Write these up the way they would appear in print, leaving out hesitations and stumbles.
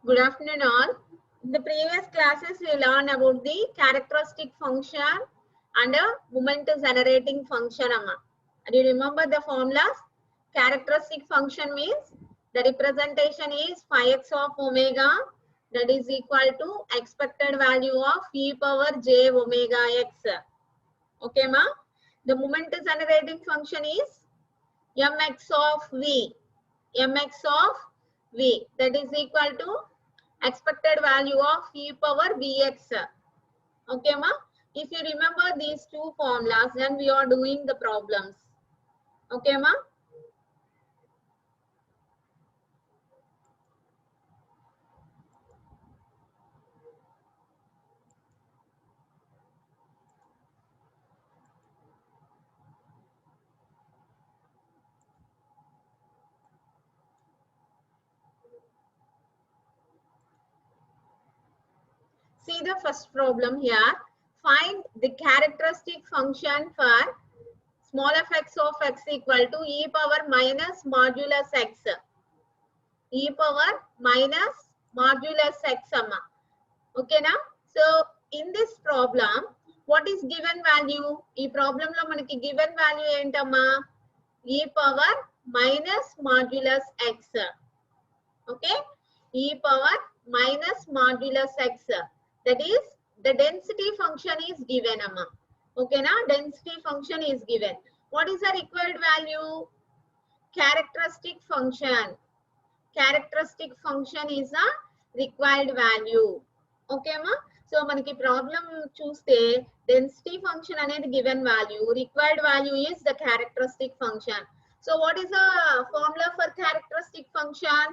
Good afternoon all. In the previous classes we learned about the characteristic function and a moment generating function. Amma. Do you remember the formulas? Characteristic function means the representation is phi x of omega that is equal to expected value of e power j omega x. Okay ma? The moment generating function is mx of v. Mx of v that is equal to expected value of e power bx. Okay ma? If you remember these two formulas, then we are doing the problems. Okay ma? See the first problem here. Find the characteristic function for small f(x) of x equal to e power minus modulus x. E power minus modulus x. Okay na? So in this problem, what is given value? Ee problem lo manaki given value entama? E power minus modulus x. Okay? E power minus modulus x. That is, the density function is given. Okay na? Density function is given. What is the required value? Characteristic function. Characteristic function is a required value. Okay ma? So manaki problem chuste density function anedi given value, required value is the characteristic function. So what is the formula for characteristic function?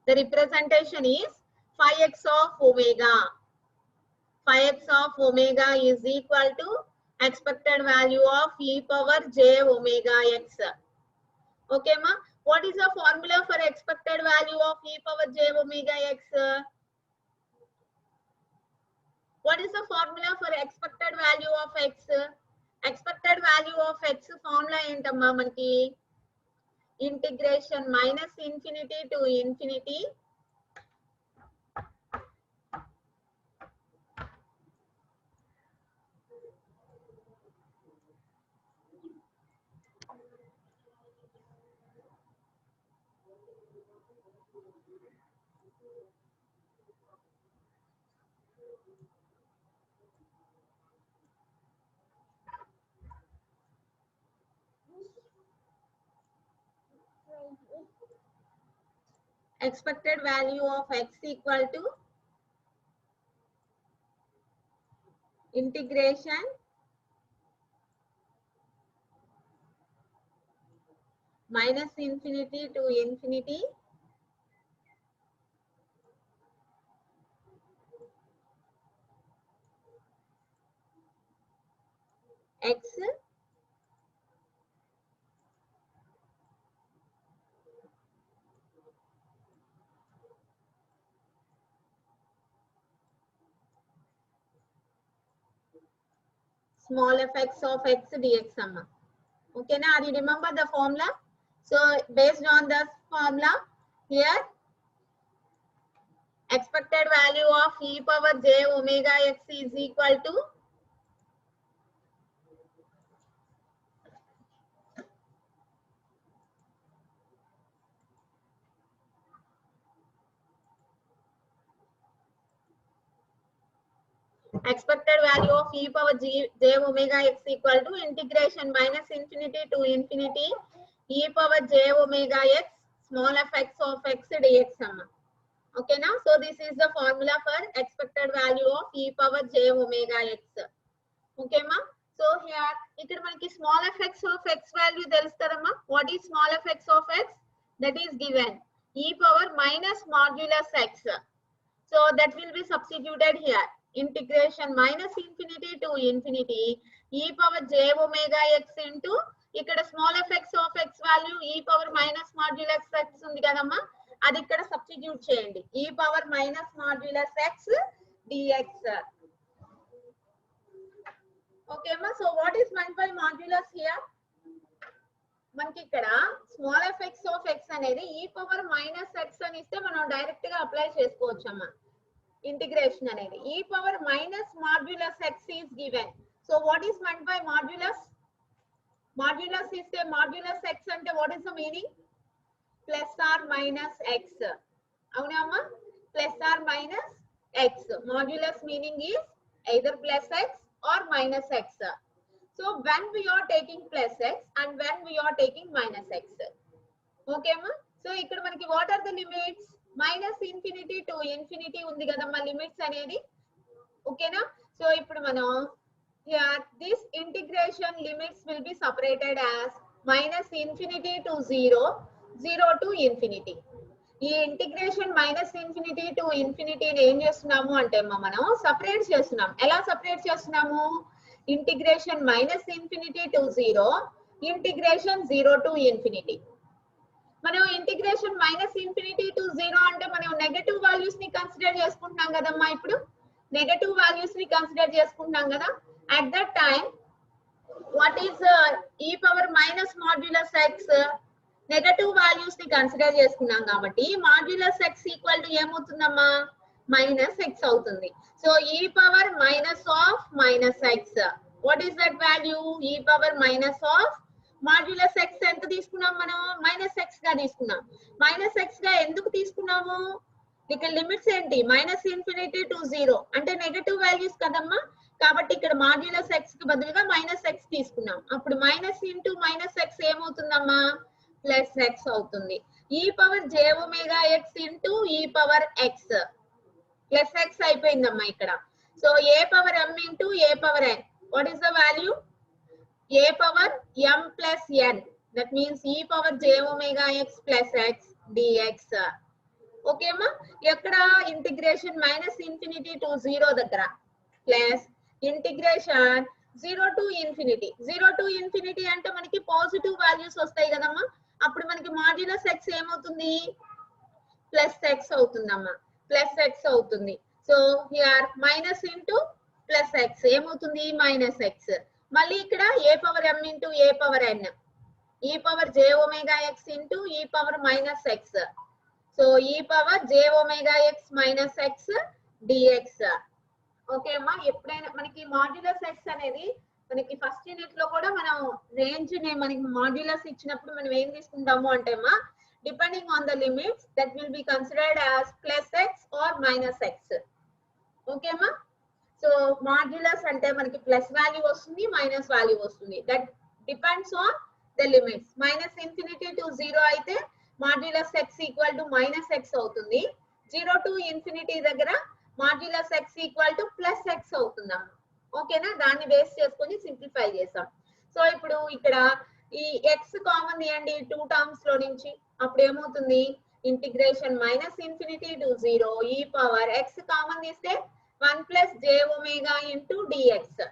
The representation is phi x of omega. Phi x of omega is equal to expected value of e power j omega x. Okay ma? What is the formula for expected value of e power j omega x? What is the formula for expected value of x? Expected value of x formula ఏంటమ్మా మనకి? Integration minus infinity to infinity expected value of x equal to integration minus infinity to infinity x small fx of x dx. Okay now, do you remember the formula? So based on the formula here, expected value of e power j omega x is equal to expected value of e power j omega x equal to integration minus infinity to infinity e power j omega x small fx of x dx. Okay now, so this is the formula for expected value of e power j omega x. Okay ma? So here ఇక్కడ మనకి small fx of x value తెలుసు కదమ్మా. What is small fx of x? That is given e power minus modulus x. So that will be substituted here. Integration minus infinity to infinity e power j omega x into ఇక్కడ small fx of x value e power minus modulus x ఉంది కదమ్మా, అది ఇక్కడ substitute చేయండి. e power minus modulus x dx. Okay ma? So what is meant by modulus here? మనకి ఇక్కడ small effects of X అనేది e power minus X అని ఇస్తే మనం డైరెక్ట్ గా అప్లై చేసుకోవచ్చు అమ్మా ఇంటిగ్రేషన్ అనేది e power minus modulus x is given so what is meant by modulus modulus ఇస్తే మాడ్యులస్ ఎక్స్ అంటే what is the meaning plus or minus x అవునా అమ్మా plus or minus x modulus meaning is either plus x or minus x. So when we are taking plus x and when we are taking minus x. Okay ma? So ikkada manaki what are the limits? Minus infinity to infinity undi kadamma limits anedi. Okay na? So ippudu manam here this integration limits will be separated as minus infinity to 0, 0 to infinity. ఈ integration minus infinity to infinity ఏం చేస్తున్నాము అంటే మనం separate చేస్తున్నాం ఎలా separate చేస్తున్నాము integration minus infinity to 0 integration 0 to infinity మనం integration minus infinity to 0 అంటే మనం నెగటివ్ వాల్యూస్ ని కన్సిడర్ చేసుకుంటున్నాం కదమ్మా ఇప్పుడు నెగటివ్ వాల్యూస్ ని కన్సిడర్ చేసుకుంటున్నాం కదా at that time what is e power minus modulus x negative values ని కన్సిడర్ చేసుకున్నాం కాబట్టి మాడ్యులస్ ఎక్స్ ఈక్వల్ టు ఏమవుతుందమ్మా మైనస్ ఎక్స్ అవుతుంది so e power minus of minus x what is that value e power minus of modulus x ఎంత తీసుకున్నాం మనం minus X గా తీసుకున్నాం మైనస్ ఎక్స్ గా ఎందుకు తీసుకున్నాము ఇక్కడ లిమిట్స్ ఏంటి మైనస్ ఇన్ఫినిటీ టు 0 అంటే నెగటివ్ వాల్యూస్ కదమ్మా కాబట్టి ఇక్కడ మాడ్యులస్ ఎక్స్ కి బదులుగా మైనస్ ఎక్స్ తీసుకున్నాం అప్పుడు మైనస్ ఇంటూ మైనస్ ఎక్స్ ఏమవుతుందమ్మా ప్లస్ ఎక్స్ అవుతుంది e power j omega x into e power x plus x అయిపోయిందమ్మా ఇక్కడ so a power m into a power n what is the value a power m plus n that means e power j omega x plus x dx okay అమ్మా ఎక్కడ integration minus infinity to 0 దగ్గర plus integration 0 to infinity 0 to infinity అంటే మనకి positive values వస్తాయి కదమ్మా అప్పుడు మనకి modulus x ఏమవుతుంది ప్లస్ ఎక్స్ అవుతుందమ్మా ప్లస్ ఎక్స్ అవుతుంది so here minus into plus x ఏమవుతుంది మైనస్ ఎక్స్ మళ్ళీ ఇక్కడ a power m into a power n e power j omega x into e power minus x so e power j omega x minus x dx okay అమ్మా ఎప్పుడైనా మనకి modulus X అనేది మనకి first unit లో కూడా మనం range ని మనకి మాడ్యులస్ ఇచ్చినప్పుడు మనం ఏం తీసుకుంటాము అంటే అమ్మా depending on the limits that will be considered as plus x or minus x okay అమ్మా సో మాడ్యులస్ అంటే మనకి ప్లస్ వాల్యూ వస్తుంది మైనస్ వాల్యూ వస్తుంది that depends on the limits minus infinity to 0 అయితే modulus x equal to minus x అవుతుంది 0 to infinity దగ్గర modulus x equal to plus x అవుతుందమ్మా ఓకేనా దాన్ని బేస్ చేసుకొని సింప్లిఫై చేసాం సో ఇప్పుడు ఇక్కడ ఈ ఎక్స్ కామన్ తీయండి 2 టర్మ్స్ లో నుంచి అప్పుడు ఏమవుతుంది ఇంటిగ్రేషన్ మైనస్ ఇన్ఫినిటీ టు 0 ఈ పవర్ ఎక్స్ కామన్ తీస్తే 1 plus j omega into dx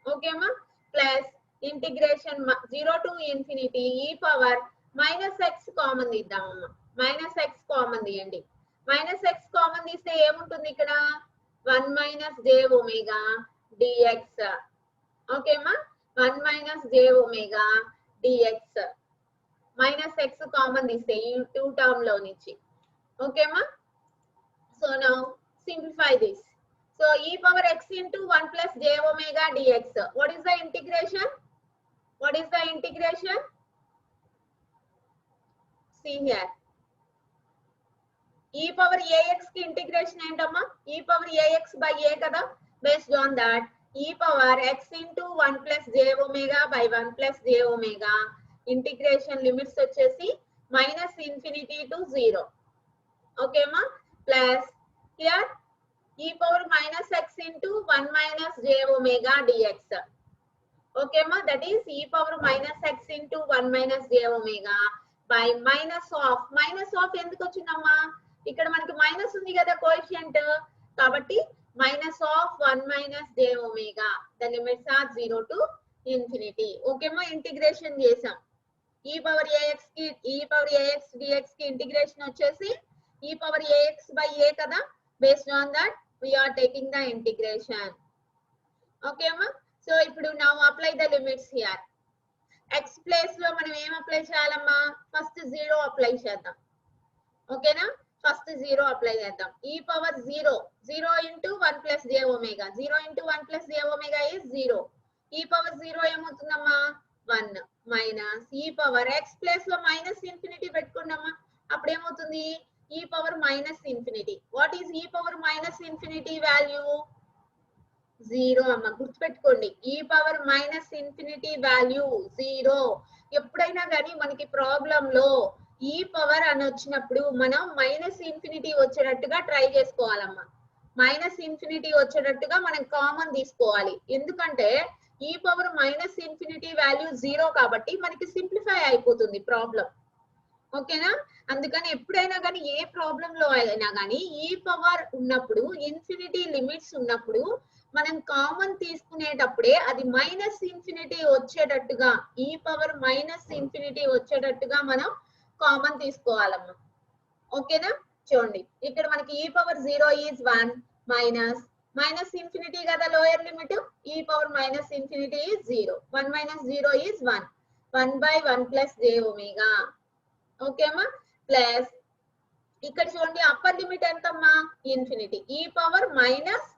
ఓకేమా plus integration 0 to infinity e power minus x common తీద్దామమ్మా మైనస్ ఎక్స్ కామన్ తీయండి మైనస్ ఎక్స్ కామన్ తీస్తే ఏముంటుంది ఇక్కడ 1 మైనస్ జే ఒమేగా డిఎక్స్ ఓకేమా 1 minus j omega dx minus x common తీస్తే ఈ 2 term లో నుంచి ఓకేమా so now simplify this so e power x into 1 plus j omega dx what is the integration what is the integration see here e power ax కి integration ఏంటమ్మా e power ax by a కదా based on that e power x into 1 plus j omega by 1 plus j omega integration limits వచ్చేసి minus infinity to 0 okay ma plus here e power minus x into 1 minus j omega dx okay ma that is e power minus x into 1 minus j omega by minus of ఎందుకు వచ్చిందమ్మా ఇక్కడ మనకి minus ఉంది కదా coefficient కాబట్టి minus of 1 minus j omega the limits are 0 to infinity okay మా integration చేసాం e power ax కి e power ax dx కి ఇంటిగ్రేషన్ వచ్చేసి e power ax by a కదా based on that we are taking the integration okay ma so ఇప్పుడు now apply the limits here x place లో మనం ఏం apply చేయాలమ్మా? First 0 apply చేద్దాం. ఓకేనా? ఫస్ట్ 0 అప్లై చేద్దాం. e power 0 0 into 1 plus j omega 0 into 1 plus j omega is 0. e power 0 ఏమవుతుందమ్మా? 1 minus e power x place లో minus infinity పెట్టుకున్నామా? అప్పుడు ఏమవుతుంది? e power minus infinity. What is e power minus infinity value? 0 అమ్మ, గుర్తుపెట్టుకోండి. e power minus infinity value 0. ఎప్పుడైనా కానీ మనకి problem లో ఈ పవర్ అని వచ్చినప్పుడు మనం మైనస్ ఇన్ఫినిటీ వచ్చేటట్టుగా ట్రై చేసుకోవాలమ్మా. మైనస్ ఇన్ఫినిటీ వచ్చేటట్టుగా మనం కామన్ తీసుకోవాలి. ఎందుకంటే ఈ పవర్ మైనస్ ఇన్ఫినిటీ వాల్యూ 0 కాబట్టి మనకి సింప్లిఫై అయిపోతుంది ప్రాబ్లం. ఓకేనా? అందుకని ఎప్పుడైనా కానీ ఏ ప్రాబ్లం లో అయినా కానీ ఈ పవర్ ఉన్నప్పుడు, ఇన్ఫినిటీ లిమిట్స్ ఉన్నప్పుడు మనం కామన్ తీసుకునేటప్పుడే అది మైనస్ ఇన్ఫినిటీ వచ్చేటట్టుగా, ఈ పవర్ మైనస్ ఇన్ఫినిటీ వచ్చేటట్టుగా మనం కామన్ తీసుకోవాలమ్మా. ఓకేనా? చూడండి ఇక్కడ మనకి e power 0 is 1 minus minus infinity కదా lower limit, e power minus infinity is 0. 1 minus 0 is 1. 1/1 plus j omega. Okay అమ్మా? ప్లస్ ఇక్కడ చూడండి అప్పర్ లిమిట్ ఎంతమ్మా? Infinity. e power minus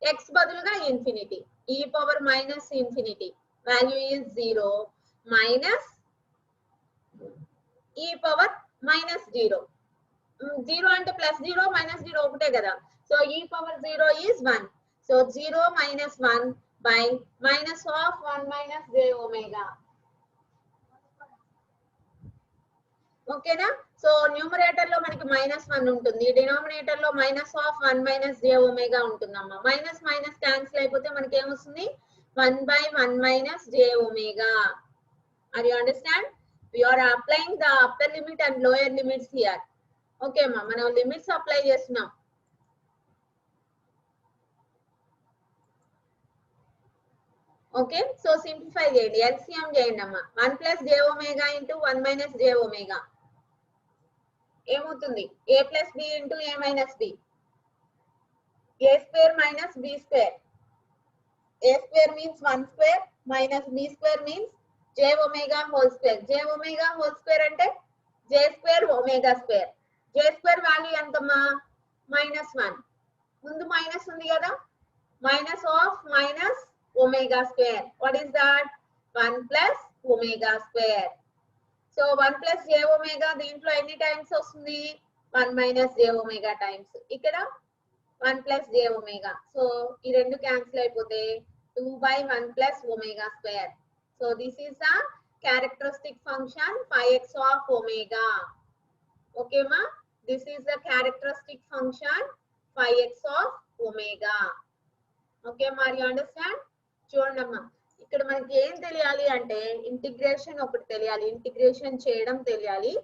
x బదులుగా infinity. e power minus infinity value is 0 minus e power minus 0. 0 అంటే plus 0 minus 0 ఒకటే కదా. So e power 0 is 1. So 0 minus 1 by minus of 1 minus j omega. ఓకేనా? So numerator లో మనకి -1 ఉంటుంది, denominator లో minus of 1 minus j omega ఉంటుందమ్మా. Minus minus cancel అయిపోతే మనకి ఏమొస్తుంది? 1/1 minus j omega. Are you understand? We are applying the upper limit and lower limits here. Okay అమ్మా, మనం లిమిట్స్ అప్లై చేస్తున్నాం. ఓకే, సో సింప్లిఫై చేయండి, LCM చేయండి అమ్మా. 1 plus j omega into 1 minus j omega ఏమవుతుంది? a plus b into a minus b. a square minus b square. a square means 1 square minus b square means j omega whole square. j omega whole square అంటే j square omega square. j square value ఎంతమ్మా? -1. ముందు minus ఉంది కదా, minus of minus omega square. What is that? 1 plus omega square. So 1 plus j omega దీంట్లో ఎన్ని times వస్తుంది? 1 minus j omega times. ఇక్కడ 1 plus j omega. So ఈ రెండు క్యాన్సిల్ అయిపోతే 2/1 plus omega square. So this is the characteristic function phi x of omega. Okay ma? This is the characteristic function phi x of omega. Okay ma, you understand? చూడండి అమ్మా, ఇక్కడ మనకి ఏం తెలియాలి అంటే ఇంటిగ్రేషన్ ఒకటి తెలియాలి, ఇంటిగ్రేషన్ చేయడం తెలియాలి,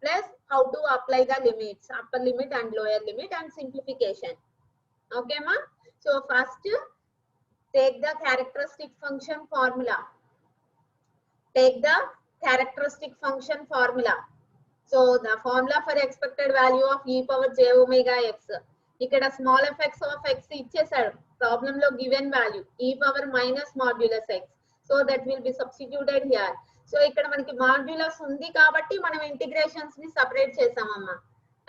plus how to apply the limits, upper limit and lower limit and simplification. Okay మా? So first take the characteristic function formula. Take the characteristic function formula. So the formula for expected value of e power j omega x. ఇక్కడ small fx of x ఇచ్చేసాడు problem లో, given value e power minus modulus x. So that will be substituted here. So ఇక్కడ మనకి modulus ఉంది కాబట్టి మనం integrations ని separate చేసామమ్మా.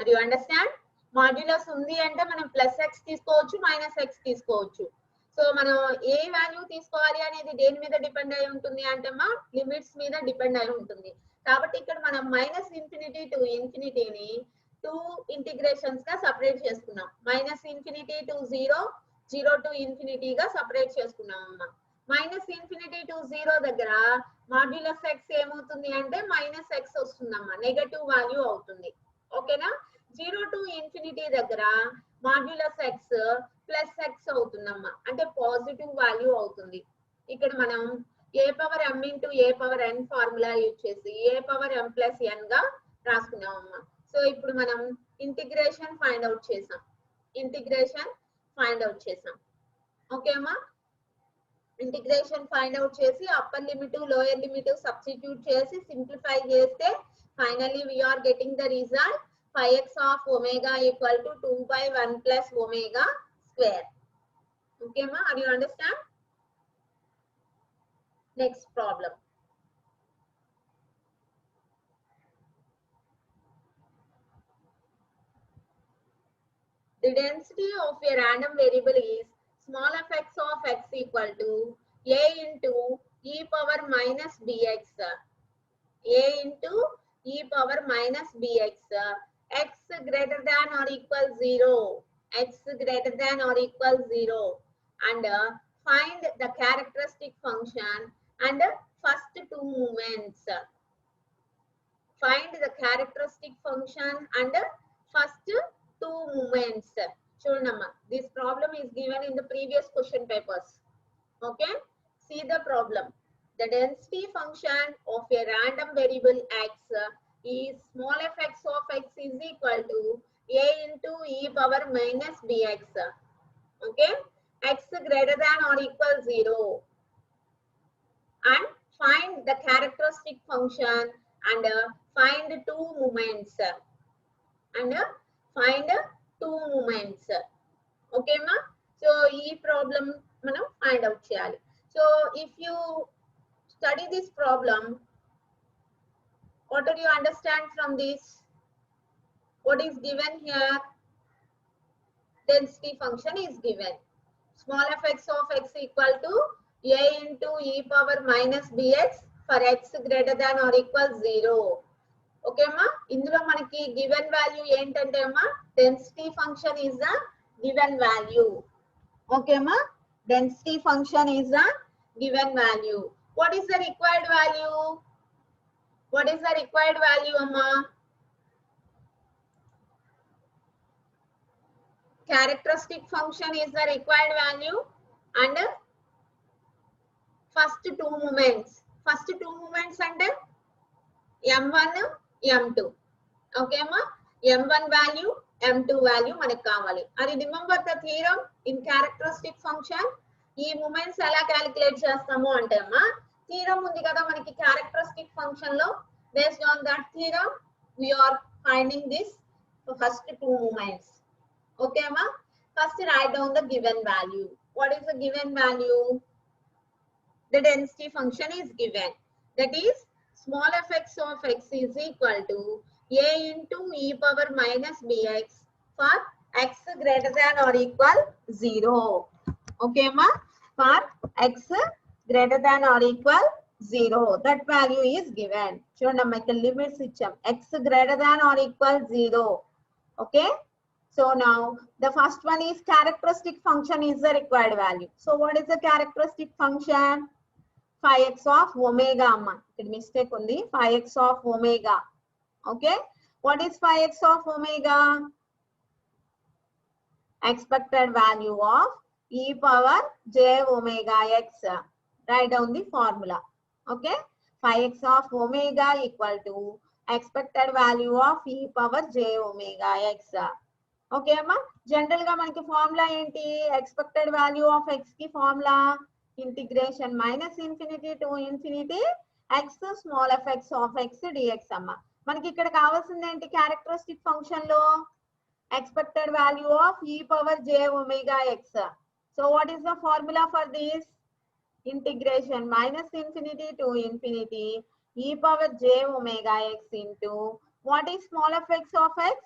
అది యు అండర్స్టాండ్? మాడ్యులస్ ఉంది అంటే మనం ప్లస్ x తీసుకోవచ్చు, మైనస్ x తీసుకోవచ్చు. సో మనం ఏ వాల్యూ తీసుకోవాలి అనేది దేని మీద డిపెండ్ అయి ఉంటుంది అంటే మా లిమిట్స్ మీద డిపెండ్ అయి ఉంటుంది. కాబట్టి ఇక్కడ మనం మైనస్ ఇన్ఫినిటీ టు ఇన్ఫినిటీని 2 ఇంటిగ్రేషన్స్ గా సెపరేట్ చేసుకున్నాం. Minus infinity to 0, 0 to infinity గా సెపరేట్ చేసుకున్నాం అమ్మా. మైనస్ ఇన్ఫినిటీ టు 0 దగ్గర మాడ్యులస్ x ఏమవుతుంది అంటే మైనస్ x వస్తుందమ్మా, నెగటివ్ వాల్యూ అవుతుంది. ఓకేనా? 0 టు ఇన్ఫినిటీ దగ్గర మాడ్యులస్ x ప్లస్ x అవుతుందమ్మా, అంటే పాజిటివ్ వాల్యూ అవుతుంది. ఇక్కడ మనం a power m into a power n formula use చేసి a power m plus n గా రాసుకున్నామమ్మా. సో ఇప్పుడు మనం ఇంటిగ్రేషన్ ఫైండ్ అవుట్ చేసాం, ఇంటిగ్రేషన్ ఫైండ్ అవుట్ చేసాం. ఓకే అమ్మా? ఇంటిగ్రేషన్ ఫైండ్ అవుట్ చేసి upper limit lower limit substitute చేసి సింప్లిఫై చేస్తే finally we are getting the result phi x of omega equal to 2/1 plus omega square. Okay ma, are you understand? Next problem. the density of a random variable is small fx of x equal to a into e power minus bx. A into e power minus bx. X greater than or equal 0. X greater than or equal 0. And find the characteristic function and first two moments. Find the characteristic function and first two moments. Chudamma, this problem is given in the previous question papers. Okay, see the problem. The density function of a random variable x is small fx of x is equal to a into e power minus bx. Okay, x greater than or equal 0. And find the characteristic function and find two moments. And find two moments. Okay, ma? So, this problem manam find out cheyali. So, if you study this problem, what do you understand from this? What is given here? Density function is given. Small fx of x equal to a into e power minus bx for x greater than or equal 0. Okay, ma? Indulo manaki given value entante ma? Density function is a given value. Okay, ma? Density function is a given value. What is the required value? What is the required value, amma? Characteristic function is the required value and first two moments. First two moments and m1, m2. Okay, amma? m1 value, m2 value manaku kavali. Ari remember the theorem in characteristic function? ఈ moments ఎలా calculate చేస్తాము అంటే అమ్మా theorem ఉంది కదా మనకి characteristic function లో based on that theorem we are finding this first two moments. Okay అమ్మా, first write down the given value. What is the given value? The density function is given, that is small fx of x is equal to a into e power minus bx for x greater than or equal 0. Okay, ma? For x greater than or equal 0, that value is given. Chudandi make limits icham, x greater than or equal 0. Okay, so now the first one is characteristic function is the required value. So what is the characteristic function? 5x of omega amma. It mistake undi, 5x of omega. Okay, what is 5x of omega? Expected value of e power j omega x. Write down the formula. Okay, 5x of omega equal to expected value of e power j omega x. Okay amma, general ga manaki formula enti? Expected value of x ki formula integration minus infinity to infinity x small fx of x dx amma. మనకి ఇక్కడ కావాల్సింది ఏంటి? Characteristic function లో expected value of e power j omega x. So what is the formula for this? Integration minus infinity to infinity e power j omega x into what is small fx of x?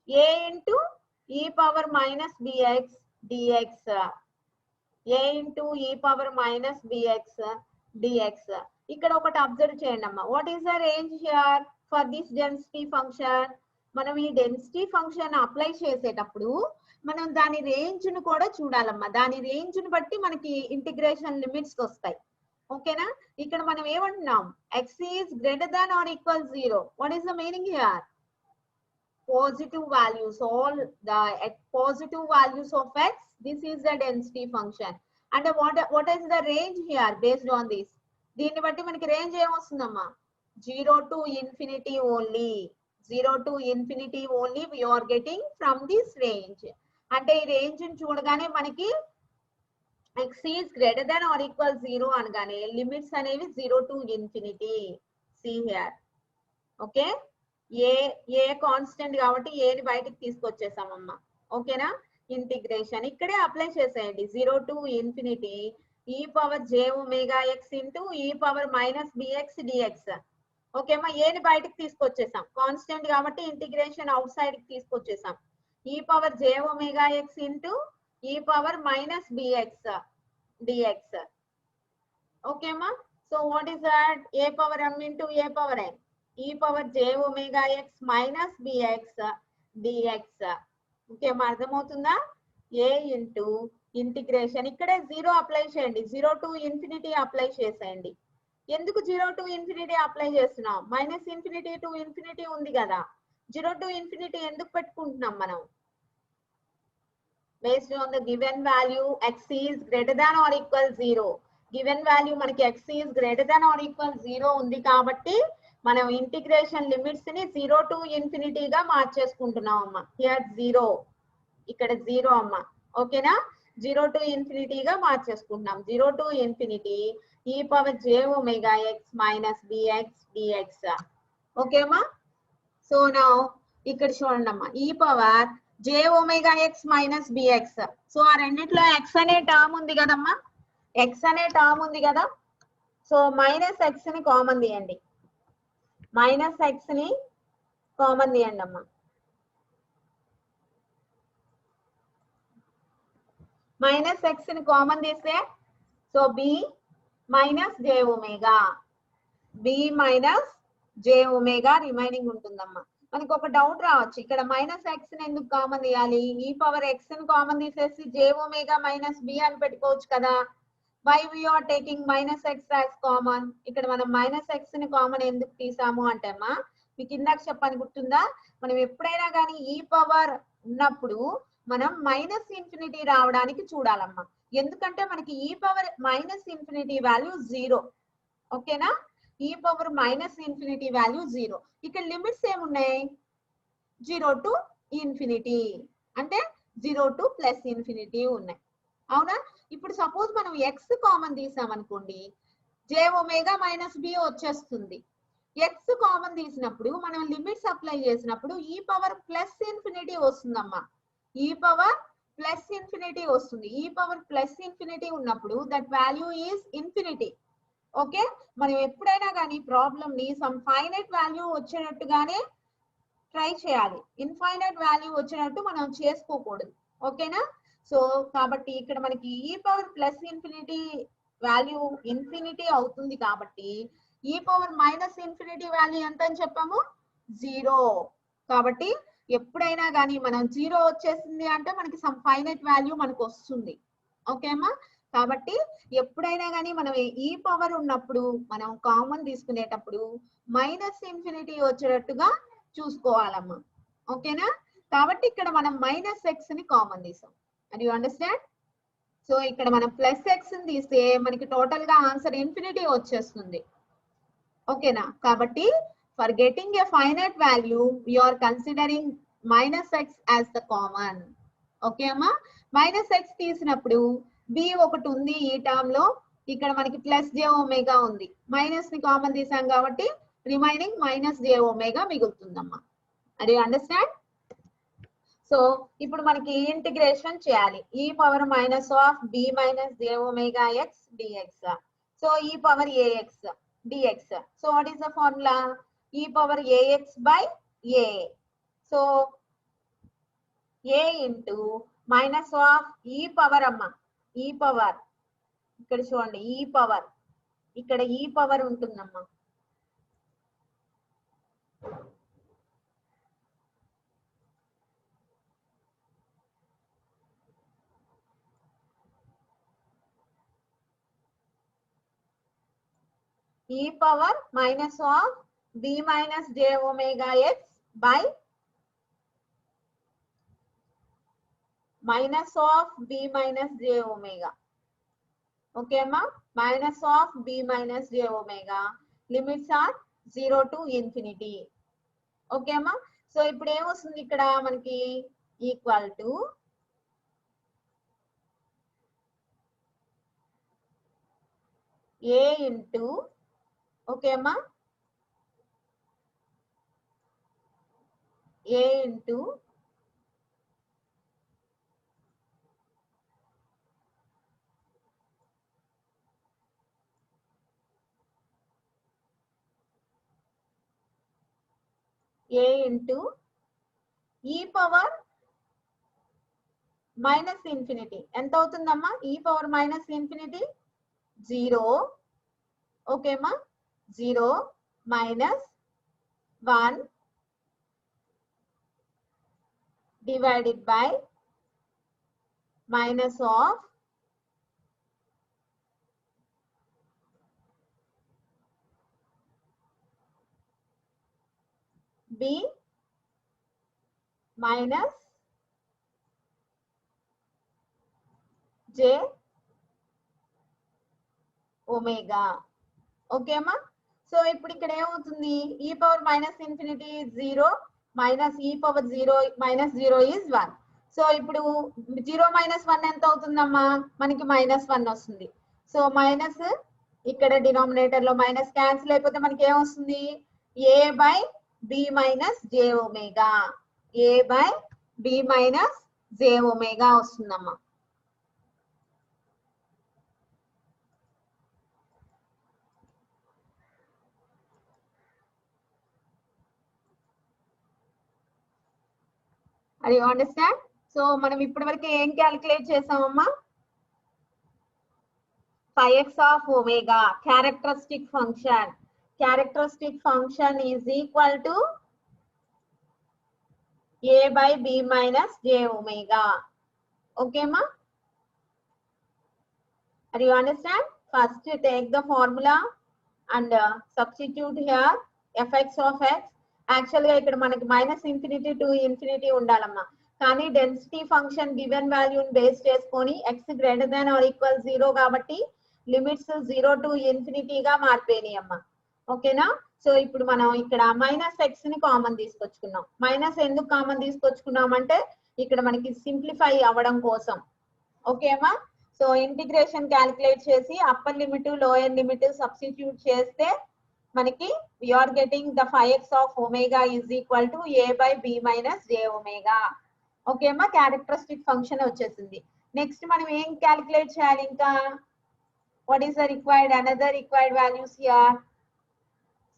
A into e power minus bx dx. A into e power minus bx dx. ఇక్కడ ఒకటి observe చేయండి అమ్మా. What is the range here for this density function? మనం ఈ density function apply చేసేటప్పుడు మనం దాని range ను కూడా చూడాలమ్మా. దాని రేంజ్ ను బట్టి మనకి ఇంటిగ్రేషన్ లిమిట్స్ వస్తాయి. ఓకేనా? ఇక్కడ మనం ఏమంటున్నాం? x is greater than or equal 0. What is the meaning here? Positive values, all the positive values of x, this is the density function. And what is the range here based on this? దీన్ని బట్టి మనకి range ఏమొస్తుందమ్మా? 0 to infinity only. 0 to infinity only we are getting from this range. అంటే ఈ range ని చూడగానే మనకి x is greater than or equal 0 అనగానే limits అనేవి 0 to infinity. See here. Okay, a constant కాబట్టి ఏని బయటికి తీసుకొచ్చేసామమ్మా. ఓకేనా? ఇంటిగ్రేషన్ ఇక్కడే అప్లై చేసేయండి. 0 to infinity e power j omega x into e power minus bx dx. Okay అమ్మా, ఏని బయటికి తీసుకొచ్చేసాం. కాన్స్టెంట్ కాబట్టి ఇంటిగ్రేషన్ అవుట్ సైడ్ కి తీసుకొచ్చేసాం. e power j omega x into e power minus bx dx. Okay ma? So what is that? A power m into a power n, e power j omega x minus bx dx. Okay ma, అర్థమవుతుందా? a into integration ఇక్కడే 0 apply చేయండి, 0 to infinity apply చేసేయండి. ఎందుకు 0 to infinity apply చేస్తున్నాం? Minus infinity to infinity ఉంది కదా, 0 to infinity ఎందుకు పెట్టుకుంటున్నాం మనం? Based on the given value x is greater than or equal 0. Given value మనకి x is greater than or equal 0 ఉంది కాబట్టి మనం ఇంటిగ్రేషన్ లిమిట్స్ ని 0 to infinity గా మార్చేసుకుంటున్నాం అమ్మా. హియర్ 0, ఇక్కడ 0 అమ్మా. ఓకేనా? 0 to infinity గా మార్చేసుకుంటున్నాం. 0 to infinity e power j omega x minus bx dx. Okay అమ్మా? సో నౌ ఇక్కడ చూడండి అమ్మా, e power j omega x minus bx. So ఆ రెండిట్లో x అనే టర్మ్ ఉంది కదమ్మా, x అనే టర్మ్ ఉంది కదా. సో మైనస్ x ని కామన్ తీయండి, మైనస్ x ని కామన్ తీయండి అమ్మా. మైనస్ x ని కామన్ తీస్తే so b minus j omega, b minus j omega remaining ఉంటుందమ్మా. మనకి ఒక డౌట్ రావచ్చు, ఇక్కడ మైనస్ x ని ఎందుకు కామన్ తీయాలి? ఈ పవర్ x ని కామన్ తీసేసి j omega మైనస్ b అని పెట్టుకోవచ్చు కదా. Why we are taking minus x as common? ఇక్కడ మనం మైనస్ x ని కామన్ ఎందుకు తీసాము అంటే అమ్మా, మీకు ఇందాక చెప్పని గుర్తుందా, మనం ఎప్పుడైనా కానీ ఈ పవర్ ఉన్నప్పుడు మనం మైనస్ ఇన్ఫినిటీ రావడానికి చూడాలమ్మా. ఎందుకంటే మనకి ఈ పవర్ మైనస్ ఇన్ఫినిటీ వాల్యూ 0. ఓకేనా? E power minus infinity value 0. ఇక్కడ లిమిట్స్ ఏమున్నాయి? 0 to ఇన్ఫినిటీ, అంటే 0 to ప్లస్ ఇన్ఫినిటీ ఉన్నాయి. అవునా? ఇప్పుడు సపోజ్ మనం x కామన్ తీసాం అనుకోండి, j omega మైనస్ b వచ్చేస్తుంది. x కామన్ తీసినప్పుడు మనం లిమిట్స్ అప్లై చేసినప్పుడు ఈ పవర్ ప్లస్ ఇన్ఫినిటీ వస్తుందమ్మా. ఈ పవర్ ప్లస్ ఇన్ఫినిటీ వస్తుంది. ఈ పవర్ ప్లస్ ఇన్ఫినిటీ ఉన్నప్పుడు that value is infinity. Okay, మనం ఎప్పుడైనా కానీ ప్రాబ్లమ్ ని సమ్ ఫైనైట్ వాల్యూ వచ్చేటట్టుగానే ట్రై చేయాలి, ఇన్ఫైనైట్ వాల్యూ వచ్చినట్టు మనం చేసుకోకూడదు. ఓకేనా? సో కాబట్టి ఇక్కడ మనకి ఈ power plus infinity value infinity అవుతుంది కాబట్టి ఈ పవర్ మైనస్ ఇన్ఫినిటీ వాల్యూ ఎంత అని చెప్పాము? 0. కాబట్టి ఎప్పుడైనా కానీ మనం 0 వచ్చేసింది అంటే మనకి సమ్ ఫైనైట్ వాల్యూ మనకు వస్తుంది. ఓకే అమ్మా? కాబట్టి ఎప్పుడైనా కానీ మనం ఈ పవర్ ఉన్నప్పుడు మనం కామన్ తీసుకునేటప్పుడు మైనస్ ఇన్ఫినిటీ వచ్చేటట్టుగా చూసుకోవాలమ్మా. ఓకేనా? కాబట్టి ఇక్కడ మనం మైనస్ x ని కామన్ తీసాం. And you understand? సో ఇక్కడ మనం ప్లస్ x ని తీస్తే మనకి టోటల్ గా ఆన్సర్ ఇన్ఫినిటీ వచ్చేస్తుంది. ఓకేనా? కాబట్టి for getting a finite value you are considering minus x as the common. Okay అమ్మా? మైనస్ x తీసినప్పుడు b ఒకటి ఉంది ఈ టర్మ్ లో, ఇక్కడ మనకి ప్లస్ j omega ఉంది, మైనస్ ని కామన్ తీసాం కాబట్టి రిమైనింగ్ మైనస్ j omega మిగులుతుందమ్మా. అది అండర్స్టాండ్? సో ఇప్పుడు మనకి ఇంటిగ్రేషన్ చేయాలి. E power minus of b minus j omega x dx. So e power ax dx. So what is the formula? E power ax by a. So a into minus of e power అమ్మా, e power ఇక్కడ చూడండి, ఈ power ఇక్కడ ఈ power ఉంటుందమ్మా. E power minus of b minus j omega x by minus of b minus j omega. Okay అమ్మా? Minus of b minus j omega. Limits are 0 to infinity. Okay అమ్మా? So ఇప్పుడు ఏమొస్తుంది ఇక్కడ మనకి? Equal to a into, okay అమ్మా, a into a into e power minus infinity ఎంత అవుతుందమ్మా? E power minus infinity 0. ఓకేమా? 0 minus 1 divided by minus of b minus j omega. Okay అమ్మా? సో ఇప్పుడు ఇక్కడ ఏమవుతుంది? ఈ పవర్ మైనస్ ఇన్ఫినిటీ 0 మైనస్ ఈ పవర్ 0 మైనస్ 0 ఈజ్ 1. సో ఇప్పుడు 0 మైనస్ 1 ఎంత అవుతుందమ్మా? మనకి -1 వస్తుంది. సో మైనస్ ఇక్కడ డినామినేటర్ లో మైనస్ క్యాన్సిల్ అయిపోతే మనకి ఏమొస్తుంది? a by b minus j omega. a by b minus j omega వస్తుందమ్మా. Are you understand? So మనం ఇప్పటివరకు ఏం calculate చేసామమ్మా? phi(x) of omega characteristic function. Characteristic function is equal to a by b minus j omega. Okay ma? Are you understand? First take the formula and substitute here fx of x. యాక్చువల్గా ఇక్కడ మనకి -∞ to ∞ ఉండాలమ్మా. కానీ density function given వాల్యూని base చేసుకొని x greater than or equal 0 కాబట్టి limits 0 to ∞ గా మారిపోయినాయి అమ్మా. ఓకేనా? సో ఇప్పుడు మనం ఇక్కడ -x ని కామన్ తీసుకొచ్చుకున్నాం. మైనస్ ఎందుకు కామన్ తీసుకొచ్చుకున్నాం అంటే ఇక్కడ మనకి సింప్లిఫై అవ్వడం కోసం. ఓకే అమ్మా? సో ఇంటిగ్రేషన్ క్యాలిక్యులేట్ చేసి upper limit lower limit substitute చేస్తే మనకి we are getting the phi(x) of omega is equal to a by b minus j omega. Okay అమ్మా? క్యారెక్టరిస్టిక్ ఫంక్షన్ వచ్చేసింది. నెక్స్ట్ మనం ఏం క్యాలిక్యులేట్ చేయాలి ఇంకా? what is the required another required values here?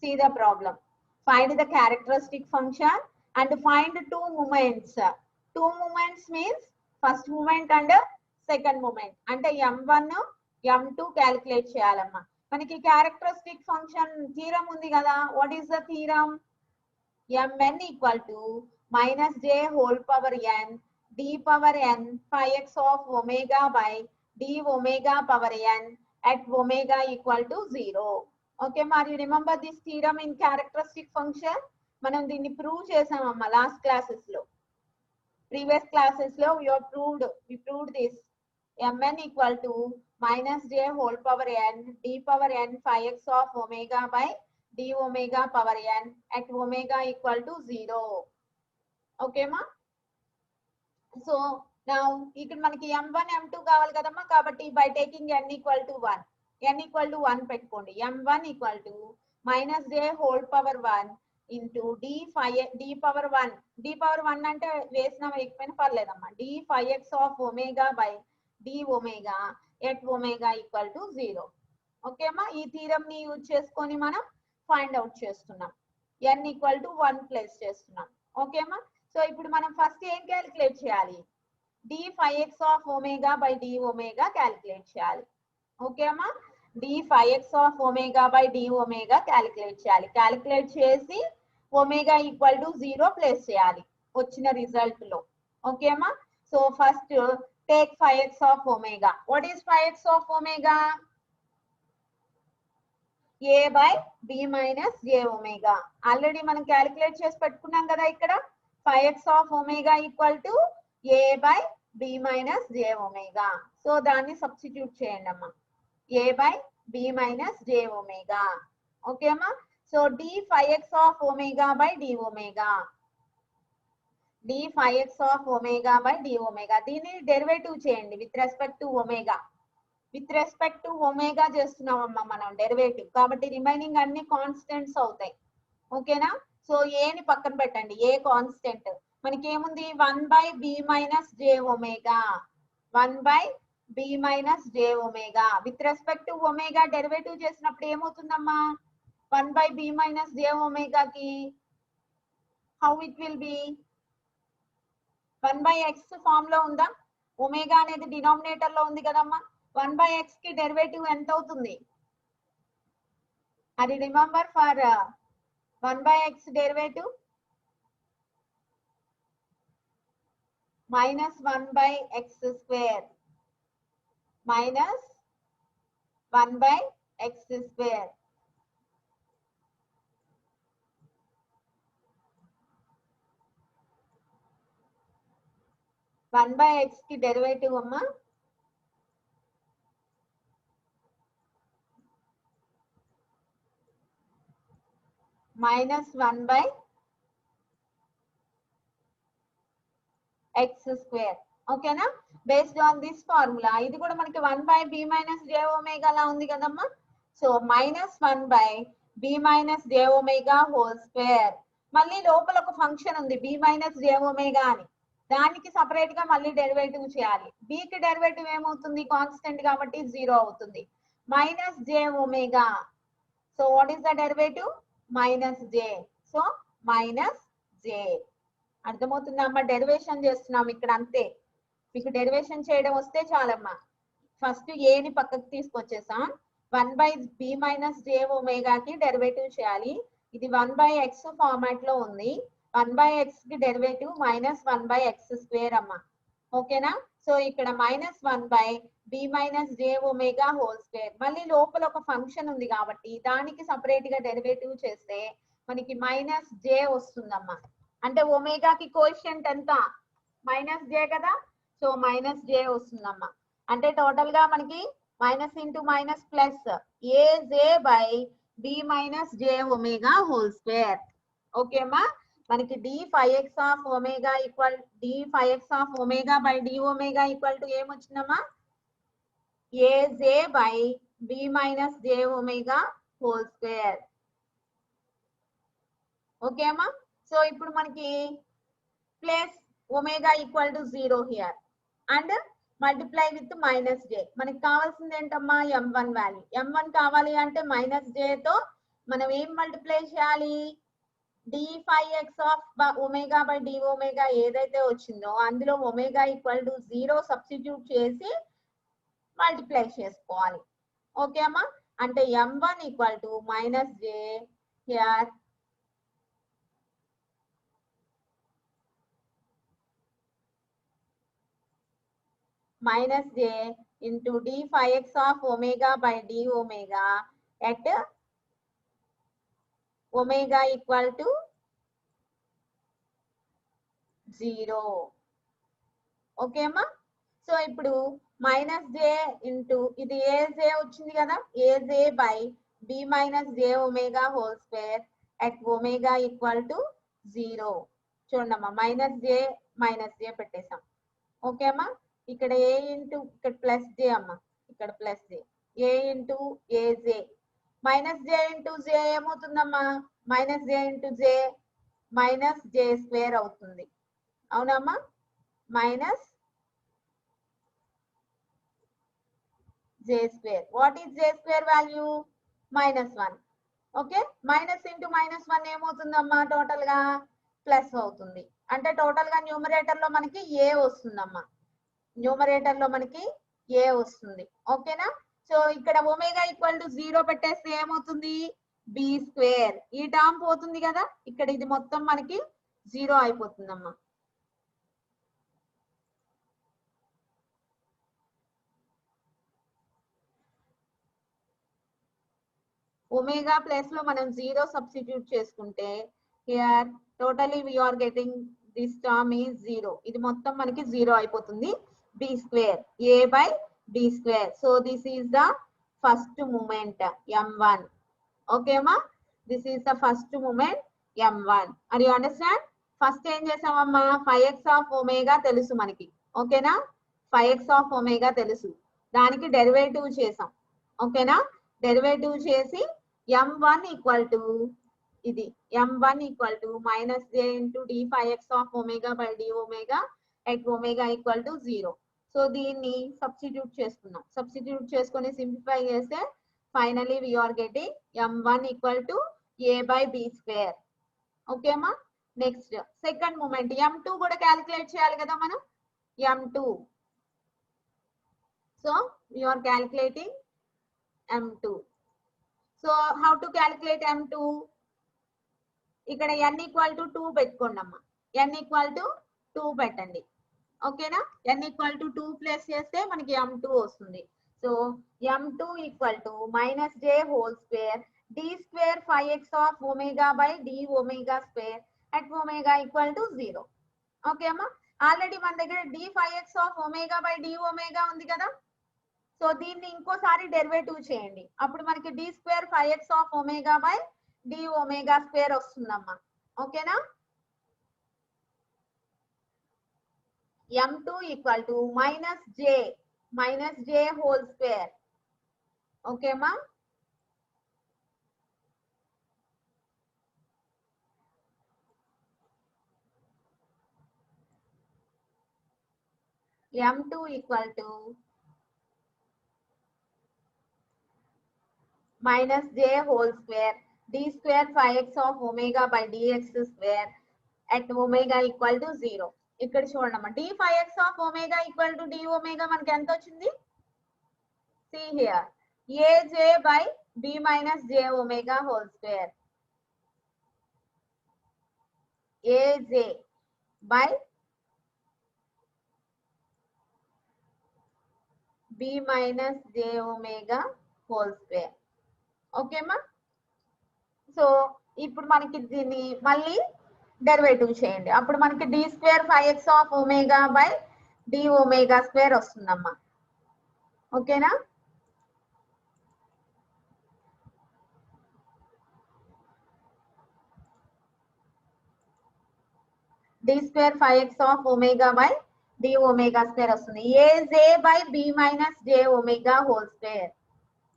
See the problem. Find the characteristic function and find two moments. Two moments means first moment and second moment. అంటే m1 m2 calculate చేయాలమ్మా. మనకి characteristic function theorem ఉంది కదా. What is the theorem? mn equal to minus j whole power n d power n phi(x) of omega by d omega power n at omega equal to 0. Okay మరి remember this theorem in characteristic function. మనం దీన్ని prove చేసామమ్మా last classes లో. Previous classes లో we proved this. mn equal to minus j whole power n d power n phi(x) of omega by d omega power n at omega equal to 0. Okay ma? So now ఇక్కడ మనకి m1 m2 కావాలి కదమ్మా. కాబట్టి by taking n equal to 1 పెట్టుకోండి. m1 equal to minus j whole power 1 into d power 1 అంటే వేసిన వేయకపోయినా పర్లేదమ్మా. d phi(x) of omega by d omega at omega equal to 0. Okay అమ్మా? ఈ థీరం ని యూజ్ చేసుకొని మనం ఫైండ్ అవుట్ చేస్తున్నాం. n equal to 1 ప్లేస్ చేస్తున్నాం. ఓకే అమ్మా? సో ఇప్పుడు మనం ఫస్ట్ ఏం క్యాలిక్యులేట్ చేయాలి? d phi(x) of omega by d omega calculate చేయాలి. ఓకే అమ్మా? d phi(x) of omega by d omega calculate చేయాలి. క్యాలిక్యులేట్ చేసి omega equal to 0 ప్లేస్ చేయాలి వచ్చిన రిజల్ట్ లో. ఓకే అమ్మా? So first take phi(x) of omega. What is phi(x) of omega? a by b minus j omega. Already మనం calculate చేసి పెట్టుకున్నాం కదా. ఇక్కడ phi(x) of omega equal to a by b minus j omega. So దాన్ని substitute చేయండి అమ్మా. a by b minus j omega. Okay అమ్మా? So d phi(x) of omega by d omega. d phi(x) of omega by d omega. దీన్ని derivative చేయండి with respect to omega. With respect to omega చేస్తున్నామమ్మా మనం derivative. కాబట్టి remaining అన్ని constants అవుతాయి. ఓకేనా? So ఏ ని పక్కన పెట్టండి. A constant. మనకి ఏముంది? 1 by b minus j omega. 1 by b minus j omega. With respect to omega derivative చేసినప్పుడు ఏమవుతుందమ్మా? 1 by b minus j omega కి how it will be? 1 by x form లో ఉందా? ఒమేగా అనేది డినామినేటర్ లో ఉంది కదమ్మా. 1/x కి డెరివేటివ్ ఎంత అవుతుంది? అది remember for 1/x derivative -1/x square minus 1/x square. (1/x) కి డెరివేటివ్ అమ్మా -1/x square. ఓకేనా? బేస్డ్ ఆన్ దిస్ ఫార్ములా ఇది కూడా మనకి 1/b - j omega లా ఉంది కదమ్మా. So -1/b - j omega whole square. మళ్ళీ లోపల ఒక ఫంక్షన్ ఉంది b - j omega అని. దానికి సపరేట్ గా మళ్ళీ డెరివేటివ్ చేయాలి. b కి డెరివేటివ్ ఏమవుతుంది? కాన్స్టెంట్ కాబట్టి 0 అవుతుంది. -j omega. So what is the derivative? -j. So -j. అర్థమవుతుందా అమ్మా? డెరివేషన్ చేస్తున్నాం ఇక్కడ అంతే. మీకు డెరివేషన్ చేయడం వస్తే చాలమ్మా. ఫస్ట్ a ని పక్కకు తీసుకొచ్చేసాం. 1/b - j omega కి డెరివేటివ్ చేయాలి. ఇది 1/x ఫార్మాట్ లో ఉంది. 1/x కి డెరివేటివ్ -1/x స్క్వేర్ అమ్మా. ఓకేనా? సో ఇక్కడ -1/b - j omega whole square. మళ్ళీ లోపల ఒక ఫంక్షన్ ఉంది కాబట్టి దానికి సపరేట్ గా డెరివేటివ్ చేస్తే మనకి -j వస్తుందమ్మా. అంటే ఒమేగాకి కోఎఫిషియంట్ ఎంత? -j కదా. సో -j వస్తుందమ్మా. అంటే టోటల్ గా మనకి minus into minus plus aj/b - j omega whole square. Okay అమ్మా. మనకి d5x of omega equal d5x of omega by d omega equal to ఏమొచ్చిందమ్మా? aj/b - j omega whole square. Okay అమ్మా. So ఇప్పుడు మనకి plus omega equal to 0 here and multiply with -j. మనకి కావాల్సింది ఏంటమ్మా? m1 value. m1 కావాలి అంటే -j తో మనం ఏం మల్టిప్లై చేయాలి? d5x of omega by d omega ఏదైతే వచ్చిందో అందులో ఒమేగా ఈక్వల్ టు 0 సబ్స్టిట్యూట్ చేసి మల్టిప్లై చేసుకోవాలి. ఓకే అమ్మా. అంటే m1 equal to -j here -j into d5x of omega by d omega at omega equal to 0. Okay అమ్మా. So ఇప్పుడు -j into ఇది aj వచ్చింది కదా. aj/b - j omega whole square at omega equal to 0. చూడమ్మా -j పెట్టేసాం. Okay అమ్మా. ఇక్కడ a into ఇక్కడ ప్లస్ j అమ్మా. ఇక్కడ plus j a into aj -j into j ఏమవుతుందమ్మా? -j into j -j square అవుతుంది. అవునమ్మా? -j square. What is j square value? -1. Okay. Minus into -1 ఏమవుతుందమ్మా? టోటల్ గా ప్లస్ అవుతుంది. అంటే టోటల్ గా న్యూమరేటర్ లో మనకి a వస్తుందమ్మా. న్యూమరేటర్ లో మనకి a వస్తుంది. ఓకేనా? సో ఇక్కడ ఒమేగా ఈక్వల్ టు 0 పెట్టేస్తే ఏమవుతుంది? b square. ఈ టర్మ్ పోతుంది కదా. ఇక్కడ ఇది మొత్తం మనకి 0 అయిపోతుందమ్మా. ఒమేగా ప్లస్ లో మనం 0 సబ్స్టిట్యూట్ చేసుకుంటే here totally we are getting this term is 0. ఇది మొత్తం మనకి 0 అయిపోతుంది. b square a/b square. So this is the first moment m1. Okay అమ్మా. This is the first moment m1. Are you understand? First ఏం చేసామమ్మా? 5x of omega తెలుసు మనకి. ఓకేనా? 5x ఆఫ్ ఒమేగా తెలుసు. దానికి డెరివేటివ్ చేసాం. ఓకేనా? డెరివేటివ్ చేసి m1 ఈక్వల్ టు ఇది m1 equal to -j into d5x of omega by d omega at omega equal to 0. So దీన్ని సబ్స్టిట్యూట్ చేసుకున్నాం. సబ్స్టిట్యూట్ చేసుకొని సింప్లిఫై చేస్తే finally we are getting m1 equal to a/b square. Okay అమ్మా. Next second moment m2 కూడా calculate చేయాలి కదా మనం. m2 So you are calculating m2. So how to calculate m2? ఇక్కడ n ఈక్వల్ టు 2 పెట్టుకోండి అమ్మా. n ఈక్వల్ టు 2 పెట్టండి. ఓకేనా? n ఈక్వల్ టు 2 ప్లేస్ చేస్తే మనకి m2 వస్తుంది. So m2 equal to minus j whole square d square 5x of omega by d omega square at omega equal to 0. Okay అమ్మా? Already మన దగ్గర d 5x of omega by d omega ఉంది కదా. So దీన్ని ఇంకోసారి derivative చేయండి. అప్పుడు మనకి d square 5x of omega by d omega square వస్తుందమ్మా. ఓకేనా? m2 equal to minus j whole square. ఓకేమా? m2 equal to minus j whole square d square 5x of omega by dx square at omega equal to 0. ఇక్కడ చూడండి d 5x of omega equal to d omega మనకి ఎంత వచ్చింది? See here aj by b minus j omega whole square. aj by b minus j omega whole square. ఓకేమా? So ఇప్పుడు మనకి దీన్ని మళ్ళీ డెరివేటివ్ చేయండి. అప్పుడు మనకి d square 5x of omega by d omega square వస్తుందమ్మా. ఓకేనా? d square 5x of omega by d omega square వస్తుంది. aj by b minus j omega whole square.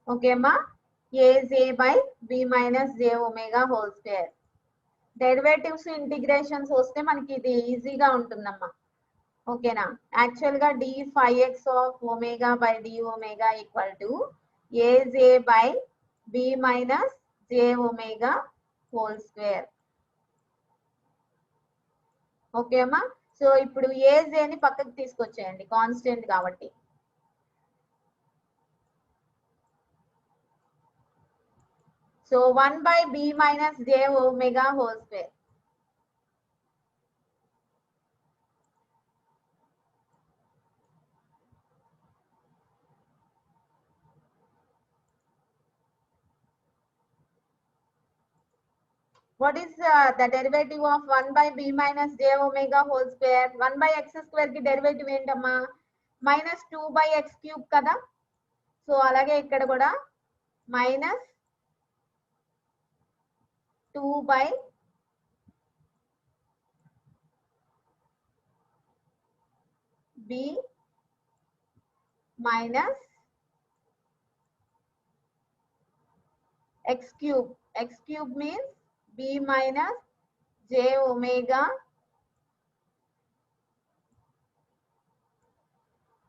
ఓకేమా? aj by b minus j omega whole square. Derivatives integrations వస్తే మనకి ఇది ఈజీగా ఉంటుందమ్మా. ఓకేనా? యాక్చువల్ గా d 5x of omega by d omega equal to aj by b minus j omega whole square. Okay అమ్మా? So ఇప్పుడు aj ని పక్కకి తీసుకొచ్చేయండి కాన్స్టెంట్ కాబట్టి. So 1 by b minus j omega whole square. What is the derivative of 1 by b minus j omega whole square? 1 by x square ki derivative ఏంటమ్మా? minus 2 by x cube కదా. So అలాగే ఇక్కడ కూడా minus 2 by b minus x cube. X cube means b minus j omega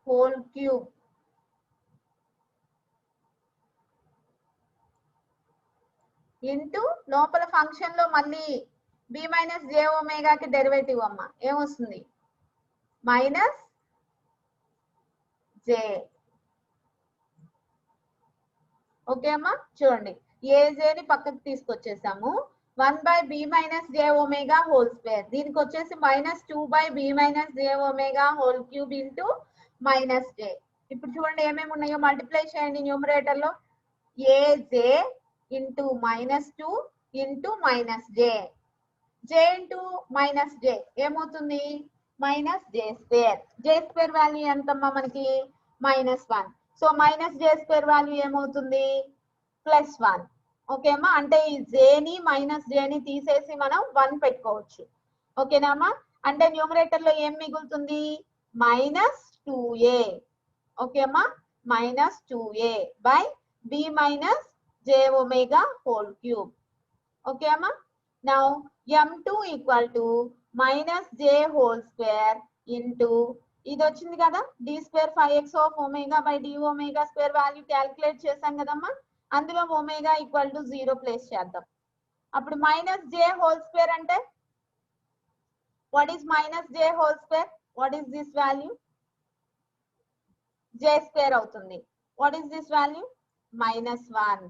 whole cube. Into లోపల function లో మళ్ళీ b minus j ఒమేగాకి derivative అమ్మా ఏమొస్తుంది? Minus j. ఓకే అమ్మా? చూడండి aj ని పక్కకి తీసుకొచ్చేసాము. 1 by b minus j omega whole square. దీనికి వచ్చేసి minus 2 by b minus j omega whole cube into minus j. ఇప్పుడు చూడండి ఏమేమి ఉన్నాయో మల్టిప్లై చేయండి న్యూమరేటర్ లో. aj into minus 2 into minus j. j into minus j ఏమవుతుంది? Minus j square. j square value ఎంతమ్మా మనకి? Minus 1. So minus j square value ఏమవుతుంది? ప్లస్ 1. ఓకే అమ్మా? అంటే ఈ j ని మైనస్ j ని తీసేసి మనం 1 పెట్టుకోవచ్చు. ఓకేనా అమ్మా? అంటే న్యూమరేటర్ లో ఏం మిగులుతుంది? Minus 2a. ఓకే అమ్మా? Minus 2a by b minus j omega whole cube. Okay amma? Now m2 equal to minus j whole square into ఇది వచ్చింది కదా d square 5x of omega by d omega square value calculate చేసాం కదమ్మా. అందులో omega equal to 0 place చేద్దాం. అప్పుడు minus j whole square అంటే what is minus j whole square? What is this value? j square అవుతుంది. What is this value? -1.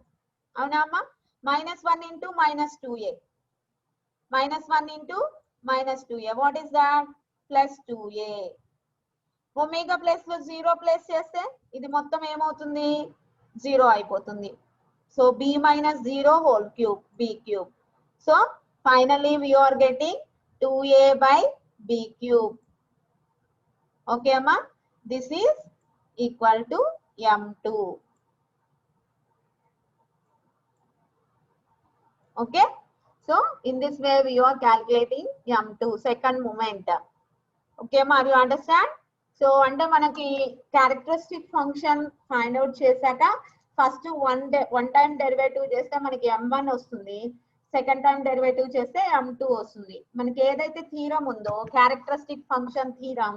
అవునా అమ్మా? -1 into -2a. -1 into -2a. What is that? +2a. Omega place లో 0 place చేస్తే ఇది మొత్తం ఏమవుతుంది? 0 అయిపోతుంది. So b minus 0 whole cube, b cube. So finally we are getting 2a by b cube. Okay amma, this is equal to m2. Okay, so in this way we are calculating m2, second moment. Okay amma, are you understand? So అంటే మనకి characteristic function find out చేశాక first one time derivative చేస్తే మనకి m1 వస్తుంది, second time derivative చేస్తే m2 వస్తుంది. మనకి ఏదైతే థీరం ఉందో క్యారెక్టరిస్టిక్ ఫంక్షన్ థీరం,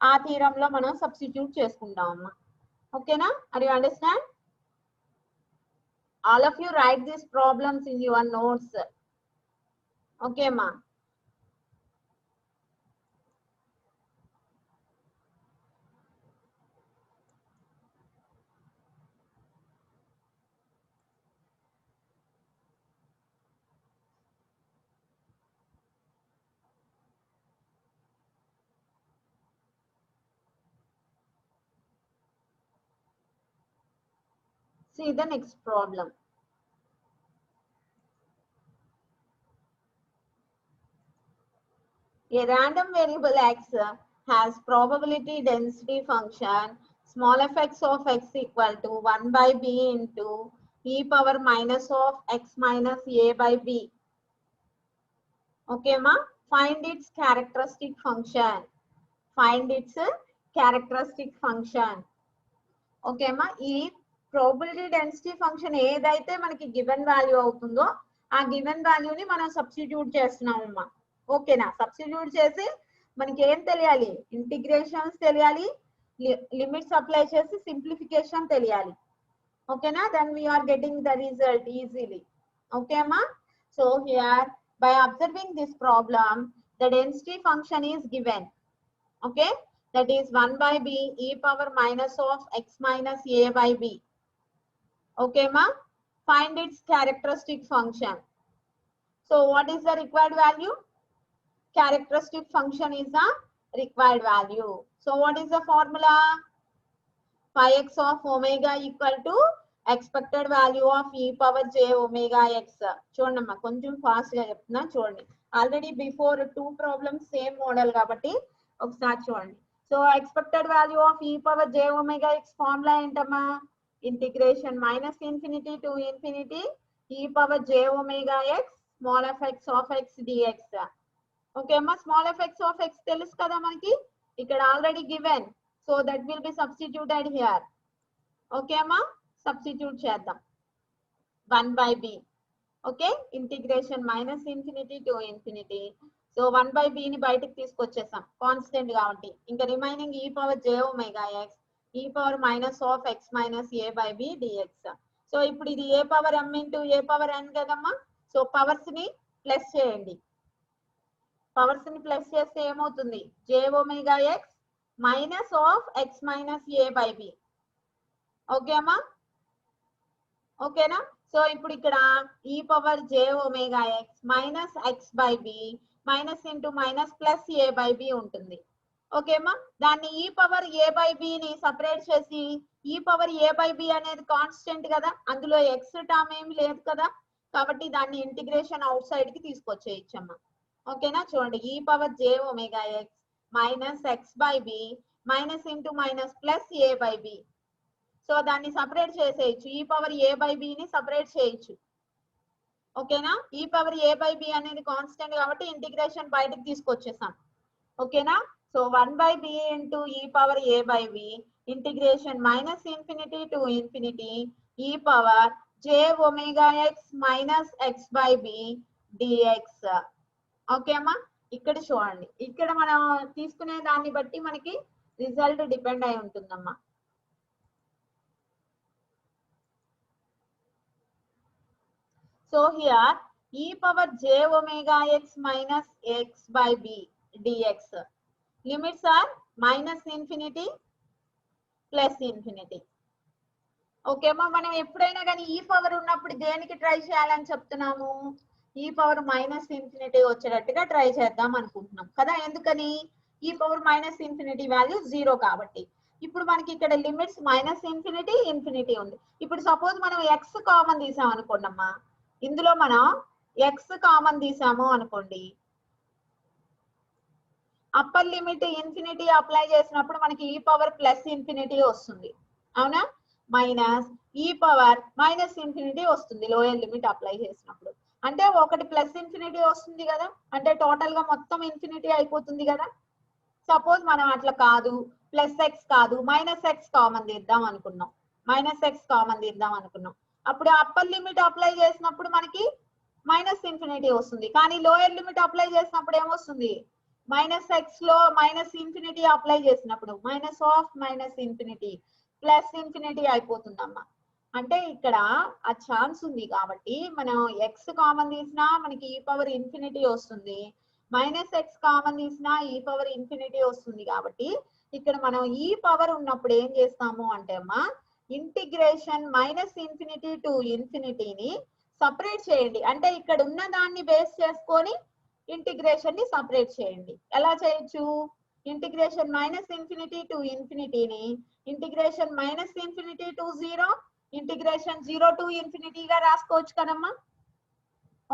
ఆ థీరం లో మనం సబ్స్టిట్యూట్ చేసుకుంటాం అమ్మా. ఓకేనా? Are you understand? All of you write these problems in your notes. Okay అమ్మా. See the next problem. A random variable x has probability density function small fx of x equal to 1 by b into e power minus of x minus a by b. Okay ma? Find its characteristic function. Find its characteristic function. Okay ma? ఈ probability density function ఏదైతే మనకి given value అవుతుందో ఆ given వాల్యూని మనం substitute చేస్తున్నాం అమ్మా. ఓకేనా? సబ్స్టిట్యూట్ చేసి మనకి ఏం తెలియాలి? ఇంటిగ్రేషన్స్ తెలియాలి, లిమిట్స్ అప్లై చేసి సింప్లిఫికేషన్ తెలియాలి. ఓకేనా? Then we are getting the result easily. Okay అమ్మా? So here by observing this problem the density function is given. Okay, that is 1 by b e power minus of x minus a by b. Okay ma, find its characteristic function. So what is the required value? Characteristic function is the required value. So what is the formula? Phi x of omega equal to expected value of e power j omega x. చూడండి అమ్మా, కొంచెం fast గా చెప్తున్నా చూడండి. Already before 2 problems same model కాబట్టి ఒకసారి చూడండి. So expected value of e power j omega x formula ఏంటమ్మా? Integration minus infinity to infinity e power j omega x small f x of x dx. Okay అమ్మా, small f x of x తెలుసు కదా మనకి, ఇక్కడ already given. So that will be substituted here. Okay అమ్మా, substitute చేద్దాం. 1 by b. Okay, integration minus infinity to infinity. So 1 by b ని బయటకు తీసుకొచ్చేసాం constant కాబట్టి. ఇంకా remaining e power j omega x e power minus of x minus a by b dx. So ఇప్పుడు ఇది a power m into a power n కదమ్మా. So powers ని plus చేయండి. Powers ని ప్లస్ చేస్తే ఏమవుతుంది? j omega x minus of x minus a by b. Okay అమ్మా? ఓకేనా? సో ఇప్పుడు ఇక్కడ e power j omega x minus x by b minus into minus plus a by b ఉంటుంది. ఓకేమా? దాన్ని e power a by b ని separate చేసి e power a by b అనేది constant కదా, అందులో x టర్మ్ ఏమి లేదు కదా, కాబట్టి దాన్ని ఇంటిగ్రేషన్ అవుట్ సైడ్ కి తీసుకొచ్చేయచ్చమ్మా. ఓకేనా? చూడండి, e power j omega x minus x by b minus into minus plus a by b. So దాన్ని సపరేట్ చేసేయచ్చు, e power a by b ని సపరేట్ చేయొచ్చు. ఓకేనా? E power a by b అనేది constant కాబట్టి ఇంటిగ్రేషన్ బయటకు తీసుకొచ్చేసాం. ఓకేనా? So 1 by b into e power a by b integration minus infinity to infinity e power j omega x minus x by b dx. Okay అమ్మా? ఇక్కడ చూడండి, ఇక్కడ మనం తీసుకునే దాన్ని బట్టి మనకి రిజల్ట్ డిపెండ్ అయి ఉంటుందమ్మా. So here e power j omega x minus x by b dx. Limits are minus infinity plus infinity. Okay అమ్మా, మనం ఎప్పుడైనా కానీ ఈ పవర్ ఉన్నప్పుడు దేనికి ట్రై చేయాలని చెప్తున్నాము? ఈ పవర్ మైనస్ ఇన్ఫినిటీ వచ్చేటట్టుగా ట్రై చేద్దాం అనుకుంటున్నాం కదా. ఎందుకని? ఈ పవర్ మైనస్ ఇన్ఫినిటీ వాల్యూ 0 కాబట్టి. ఇప్పుడు మనకి ఇక్కడ లిమిట్స్ మైనస్ ఇన్ఫినిటీ ఇన్ఫినిటీ ఉంది. ఇప్పుడు సపోజ్ మనం ఎక్స్ కామన్ తీసాం అనుకోండి అమ్మా, ఇందులో మనం ఎక్స్ కామన్ తీసాము అనుకోండి, అప్పర్ లిమిట్ ఇన్ఫినిటీ అప్లై చేసినప్పుడు మనకి ఈ పవర్ ప్లస్ ఇన్ఫినిటీ వస్తుంది, అవునా? మైనస్ ఈ పవర్ మైనస్ ఇన్ఫినిటీ వస్తుంది లోయర్ లిమిట్ అప్లై చేసినప్పుడు. అంటే ఒకటి ప్లస్ ఇన్ఫినిటీ వస్తుంది కదా, అంటే టోటల్ గా మొత్తం ఇన్ఫినిటీ అయిపోతుంది కదా. సపోజ్ మనం అట్లా కాదు, ప్లస్ ఎక్స్ కాదు, మైనస్ ఎక్స్ కామన్ తీద్దాం అనుకున్నాం, మైనస్ ఎక్స్ కామన్ తీద్దాం అనుకున్నాం. అప్పుడు అప్పర్ లిమిట్ అప్లై చేసినప్పుడు మనకి మైనస్ ఇన్ఫినిటీ వస్తుంది, కానీ లోయర్ లిమిట్ అప్లై చేసినప్పుడు ఏమొస్తుంది? మైనస్ ఎక్స్ లో మైనస్ ఇన్ఫినిటీ అప్లై చేసినప్పుడు minus of minus infinity plus infinity అయిపోతుందమ్మా. అంటే ఇక్కడ ఆ ఛాన్స్ ఉంది కాబట్టి మనం ఎక్స్ కామన్ తీసినా మనకి ఈ పవర్ ఇన్ఫినిటీ వస్తుంది, మైనస్ ఎక్స్ కామన్ తీసినా ఈ పవర్ ఇన్ఫినిటీ వస్తుంది. కాబట్టి ఇక్కడ మనం ఈ పవర్ ఉన్నప్పుడు ఏం చేస్తాము అంటే అమ్మా, ఇంటిగ్రేషన్ మైనస్ ఇన్ఫినిటీ టు ఇన్ఫినిటీని సపరేట్ చేయండి. అంటే ఇక్కడ ఉన్న దాన్ని బేస్ చేసుకొని ఇంటిగ్రేషన్ ని సపరేట్ చేయండి. ఎలా చేయొచ్చు? ఇంటిగ్రేషన్ మైనస్ ఇన్ఫినిటీ టు ఇన్ఫినిటీని integration minus infinity to 0, integration 0 to ఇన్ఫినిటీగా రాసుకోవచ్చు కదమ్మా.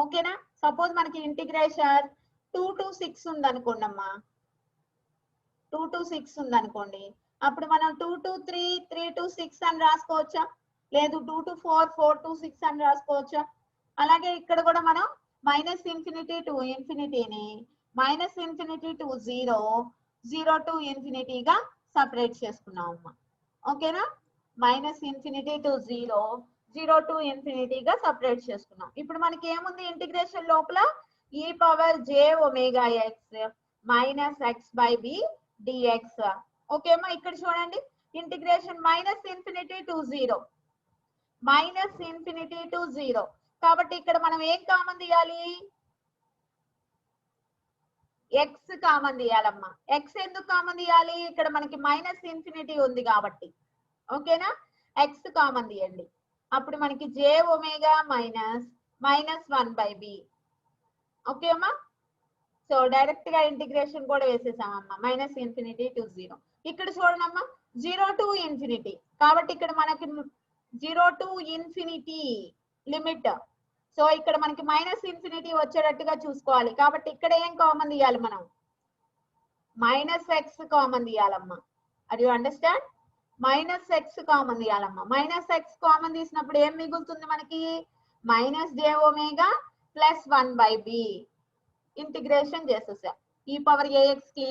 ఓకేనా? సపోజ్ మనకి ఇంటిగ్రేషన్ 2 to 6 ఉంది అనుకోండి అమ్మా, 2 to 6 ఉంది అనుకోండి, అప్పుడు మనం 2 to 3, 3 to 6 అని రాసుకోవచ్చా? లేదు 2 to 4, 4 to 6 అని రాసుకోవచ్చా? అలాగే ఇక్కడ కూడా మనం మైనస్ ఇన్ఫినిటీ టు ఇన్ఫినిటీని మైనస్ ఇన్ఫినిటీ టు 0, 0 టు ఇన్ఫినిటీగా సపరేట్ చేసుకున్నాం అమ్మా. ఓకేనా? మైనస్ ఇన్ఫినిటీ టు 0, 0 టు ఇన్ఫినిటీగా సపరేట్ చేసుకున్నాం. ఇప్పుడు మనకి ఏముంది ఇంటిగ్రేషన్ లోపల? E power j omega x minus x by b dx. ఓకేమా? ఇక్కడ చూడండి, integration minus infinity to 0, minus infinity to 0. కాబట్టి ఇక్కడ మనం ఏం కామన్ తీయాలి? ఎక్స్ కామన్ తీయాలమ్మా. ఎక్స్ ఎందుకు కామన్ తీయాలి? ఇక్కడ మనకి మైనస్ ఇన్ఫినిటీ ఉంది కాబట్టి. ఓకేనా? ఎక్స్ కామన్ తీయండి. అప్పుడు మనకి j omega minus minus 1 by b. Okay అమ్మా? సో డైరెక్ట్ గా ఇంటిగ్రేషన్ కూడా వేసేసామమ్మా, మైనస్ ఇన్ఫినిటీ టు 0. ఇక్కడ చూడండి అమ్మా, 0 టు ఇన్ఫినిటీ కాబట్టి ఇక్కడ మనకి 0 టు ఇన్ఫినిటీ లిమిట్. సో ఇక్కడ మనకి మైనస్ ఇన్ఫినిటీ వచ్చేటట్టుగా చూసుకోవాలి. కాబట్టి ఇక్కడ ఏం కామన్ తీయాలి? మనం మైనస్ ఎక్స్ కామన్ తీయాలమ్మా. అది అండర్స్టాండ్? మైనస్ ఎక్స్ కామన్ తీయాలమ్మా. మైనస్ ఎక్స్ కామన్ తీసినప్పుడు ఏం మిగులుతుంది మనకి? Minus j omega plus 1 by b. Integration చేసేసా ఈ పవర్ ఏఎక్స్ కి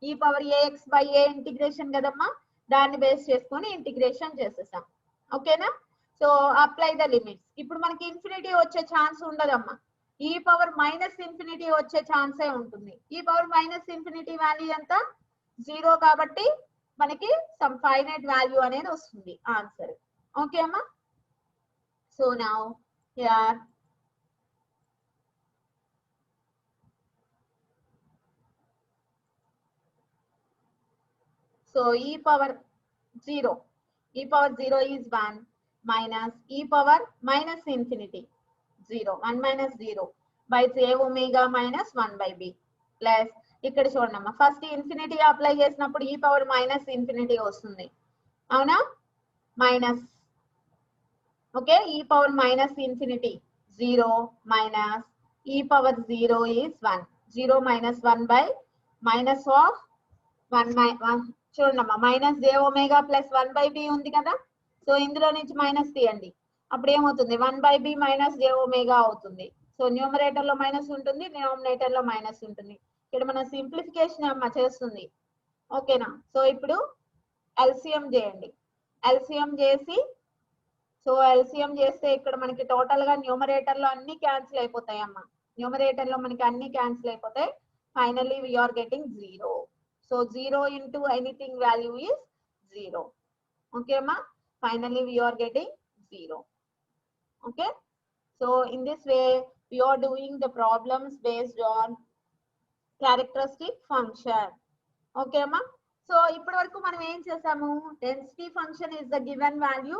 e power a x by a integration కదమ్మా, దాన్ని బేస్ చేసుకొని ఇంటిగ్రేషన్ చేసేసాం. ఓకేనా? So apply the limits. ఇప్పుడు మనకి ఇన్ఫినిటీ వచ్చే ఛాన్స్ ఉండదమ్మా, ఈ పవర్ మైనస్ ఇన్ఫినిటీ వచ్చే ఛాన్సే ఉంటుంది. ఈ పవర్ మైనస్ ఇన్ఫినిటీ వాల్యూ ఎంత? 0 కాబట్టి మనకి సమ్ ఫైనైట్ వాల్యూ అనేది వస్తుంది ఆన్సర్. ఓకే అమ్మా? So now here so e power 0, e power 0 is 1 minus e power minus infinity 0, 1 minus 0 by j omega minus 1 by b plus ఇక్కడ చూడమ్మా, first infinity apply చేసినప్పుడు ఈ పవర్ మైనస్ ఇన్ఫినిటీ వస్తుంది, అవునా? Minus okay, ఈ power minus infinity 0 minus ఈ power 0 is 1, 0 minus 1 by minus of 1 చూడమ్మా, minus j omega plus 1 by b ఉంది కదా. సో ఇందులో నుంచి మైనస్ తీయండి, అప్పుడు ఏమవుతుంది? 1 by b minus j omega అవుతుంది. సో న్యూమరేటర్ లో మైనస్ ఉంటుంది, డినామినేటర్ లో మైనస్ ఉంటుంది. ఇక్కడ మన సింప్లిఫికేషన్ అమ్మ చేస్తుంది. ఓకేనా? సో ఇప్పుడు ఎల్సిఎం చేయండి. ఎల్సిఎం చేసి సో ఎల్సిఎం చేస్తే ఇక్కడ మనకి టోటల్ గా న్యూమరేటర్ లో అన్ని క్యాన్సిల్ అయిపోతాయి అమ్మా. న్యూమరేటర్ లో మనకి అన్ని క్యాన్సిల్ అయిపోతాయి. Finally we are getting 0. So 0 into anything value is 0. Okay ma? Finally we are getting 0. Okay? So in this way we are doing the problems based on characteristic function. Okay ma? So ఇప్పటి వరకు మనం ఏం చేసాము, density function is the given value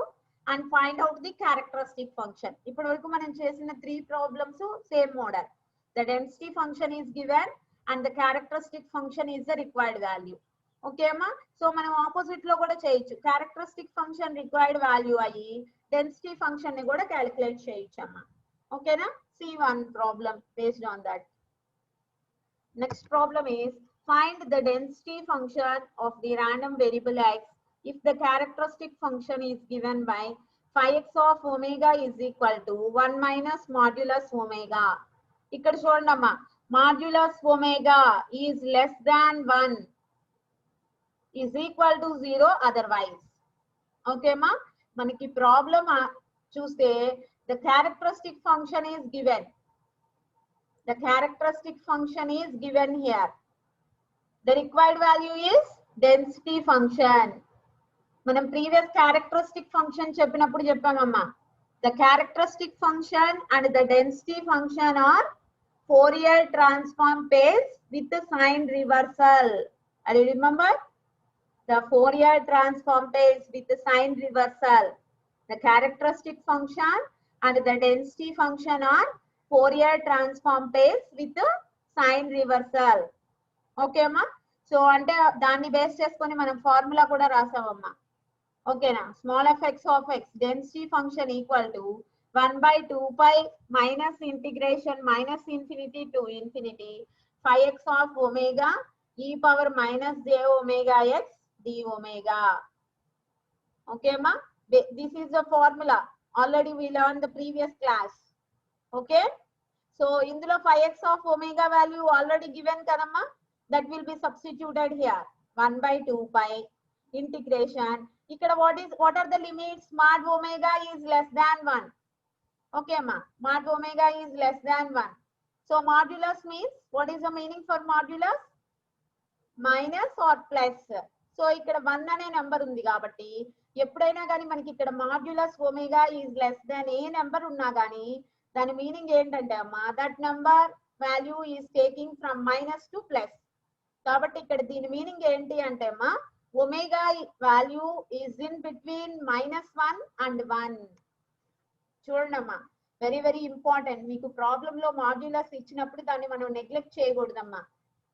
and find out the characteristic function. ఇప్పటి వరకు మనం చేసిన 3 problems same model. The density function is given and the characteristic function is the required value. Okay అమ్మా. సో మనం ఆపోజిట్ లో కూడా చేయొచ్చు. Characteristic function required value అయ్యి డెన్సిటీ ఫంక్షన్ ని కూడా క్యాలిక్యులేట్ చేయొచ్చు అమ్మా. ఓకేనా. See one problem based on that. Next problem is find the density function of the random variable x if the characteristic function is given by phi x of omega is equal to 1 minus modulus omega. ఇక్కడ చూడండి అమ్మా, modulus omega is less than 1 is equal to 0 otherwise. Okay అమ్మా. మనకి problem చూస్తే the characteristic function is given. The characteristic function is given here. The required value is density function. మనం previous characteristic function చెప్పినప్పుడు చెప్పామమ్మా, the characteristic function and the density function are Fourier transform pairs with the sign reversal. Are you remember? The Fourier transform pairs with the sign reversal. The characteristic function and the density function are Fourier transform pairs with the sign reversal. Okay అమ్మా. So అంటే దాన్ని base చేసుకొని మనం formula కూడా రాసామమ్మా. ఓకేనా. Small F X of X density function equal to 1/2 pi minus integration minus infinity to infinity phi x of omega e power minus j omega x d omega. Okay ma. This is the formula. Already we learned the previous class. Okay. So indulo phi x of omega value already given kadamma, that will be substituted here. 1/2 pi integration. Ikkada what are the limits? Mod omega is less than 1. Okay ma. Mod omega is less than 1. So modulus means, what is the meaning for modulus? Minus or plus. So ikkada 1 ane number undi kabatti ఎప్పుడైనా కానీ మనకి ఇక్కడ modulus omega is less than A number ఉన్నా కానీ దాని meaning ఏంటంటే అమ్మా, that number value is taking from minus to plus. కాబట్టి ఇక్కడ దీని మీనింగ్ ఏంటి అంటే అమ్మా, omega value is in between -1 and 1. చూడండి అమ్మా, వెరీ వెరీ ఇంపార్టెంట్. మీకు ప్రాబ్లమ్ లో మాడ్యులస్ ఇచ్చినప్పుడు దాన్ని మనం నెగ్లెక్ట్ చేయకూడదమ్మా.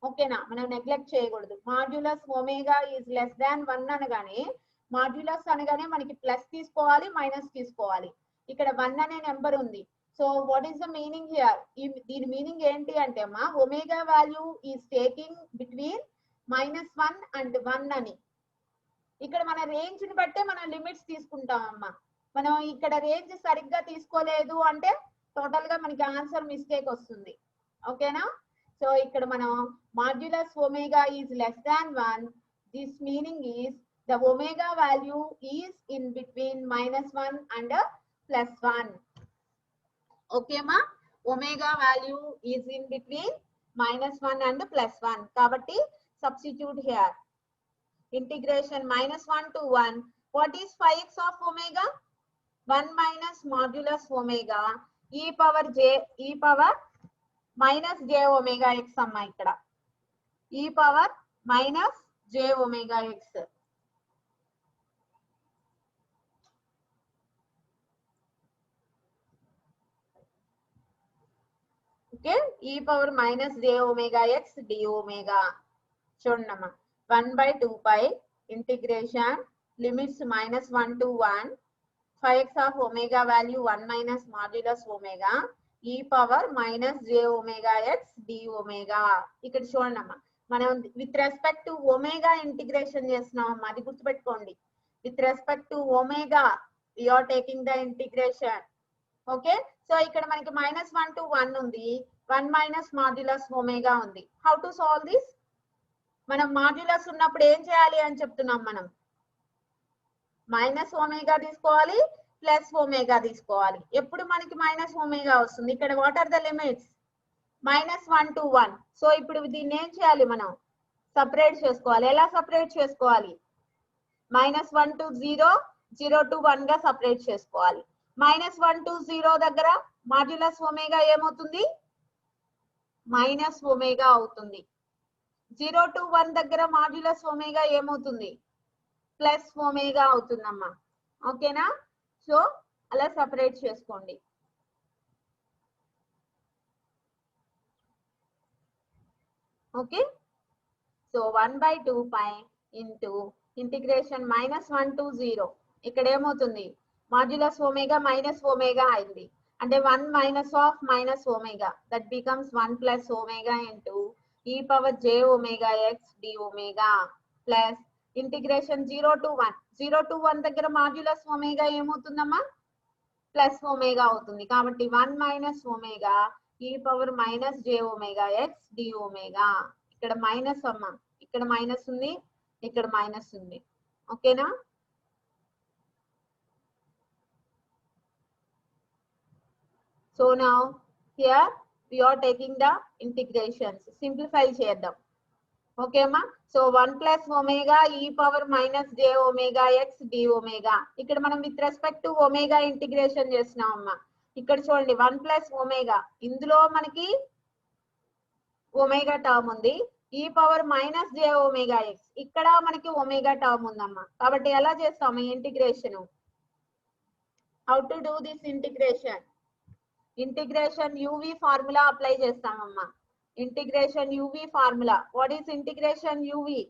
ఓకేనా. మనం నెగ్లెక్ట్ చేయకూడదు. Modulus omega is less than 1 అనగానే, మాడ్యులస్ అనగానే మనకి ప్లస్ తీసుకోవాలి, మైనస్ తీసుకోవాలి. ఇక్కడ 1 అనే నెంబర్ ఉంది. So what is the meaning here? దీని మీనింగ్ ఏంటి అంటే అమ్మా, omega value is taking between -1 and 1 అని. ఇక్కడ మన రేంజ్ ని బట్టే మనం లిమిట్స్ తీసుకుంటాం అమ్మా. మనం ఇక్కడ రేంజ్ సరిగ్గా తీసుకోలేదు అంటే టోటల్ గా మనకి ఆన్సర్ మిస్టేక్ వస్తుంది. ఓకేనా. సో ఇక్కడ మనం modulus omega is less than 1. This meaning is the omega value is in between -1 and +1. Okay ma. Omega value is in between -1 and +1. kabatti substitute here. Integration -1 to 1. What is phi x of omega? 1 minus modulus omega e power minus j omega x amma. ikkada e power minus j omega x. Okay, e power minus j omega x d omega. చూడమ్మా, 1/2 pi integration limits -1 to 1 phi x of omega value 1 minus modulus omega e power minus j omega x d omega. ఇక్కడ చూడమ్మా, మనం with respect to omega integration చేస్తున్నామమ్మా, అది గుర్తుపెట్టుకోండి. With respect to omega you are taking the integration. Okay. So ఇక్కడ మనకి -1 to 1 ఉంది, 1 minus modulus omega ఉంది. How to solve this? మనం మాడ్యులస్ ఉన్నప్పుడు ఏం చేయాలి అని చెప్తున్నాం మనం, మైనస్ ఒమేగా తీసుకోవాలి, ప్లస్ ఒమేగా తీసుకోవాలి. ఎప్పుడు మనకి మైనస్ ఒమేగా వస్తుంది. ఇక్కడ what are the limits? -1 to 1. So ఇప్పుడు దీన్ని ఏం చేయాలి, మనం సపరేట్ చేసుకోవాలి. ఎలా సపరేట్ చేసుకోవాలి? -1 to 0, 0 to 1 గా సపరేట్ చేసుకోవాలి. -1 to 0 దగ్గర మాడ్యులస్ ఒమేగా ఏమవుతుంది? మైనస్ ఒమేగా అవుతుంది. 0 to 1 దగ్గర మాడ్యులస్ ఒమేగా ఏమవుతుంది? ప్లస్ ఒమేగా అవుతుందమ్మా. ఓకేనా? సో అలా సెపరేట్ చేసుకోండి. Okay, so 1/2 pi into integration -1 to 0. ఇక్కడ ఏమవుతుంది? మాడ్యులస్ ఒమేగా మైనస్ ఒమేగా అయింది, అంటే 1 minus of minus omega, that becomes 1 plus omega into e power j omega x d omega plus integration 0 to 1. 0 to 1 దగ్గర modulus omega ఏమవుతుందమ్మా? Plus omega అవుతుంది. కాబట్టి 1 minus omega e power minus j omega x d omega. ఇక్కడ minus అమ్మా, ఇక్కడ minus ఉంది, ఇక్కడ minus ఉంది. ఓకేనా? So now here we are taking the integrations. Simplify చేద్దాం. ఓకే అమ్మా. So 1 plus omega e power minus j omega x d omega. ఇక్కడ మనం with respect to omega integration చేస్తున్నాం అమ్మా. ఇక్కడ చూడండి 1 plus omega, ఇందులో మనకి ఒమేగా టర్మ్ ఉంది. e power minus j omega x, ఇక్కడ మనకి ఒమేగా టర్మ్ ఉందమ్మా. కాబట్టి ఎలా చేస్తాము integration? How to do this integration? Integration u v formula apply చేస్తామమ్మా. Integration u v formula. What is integration u v?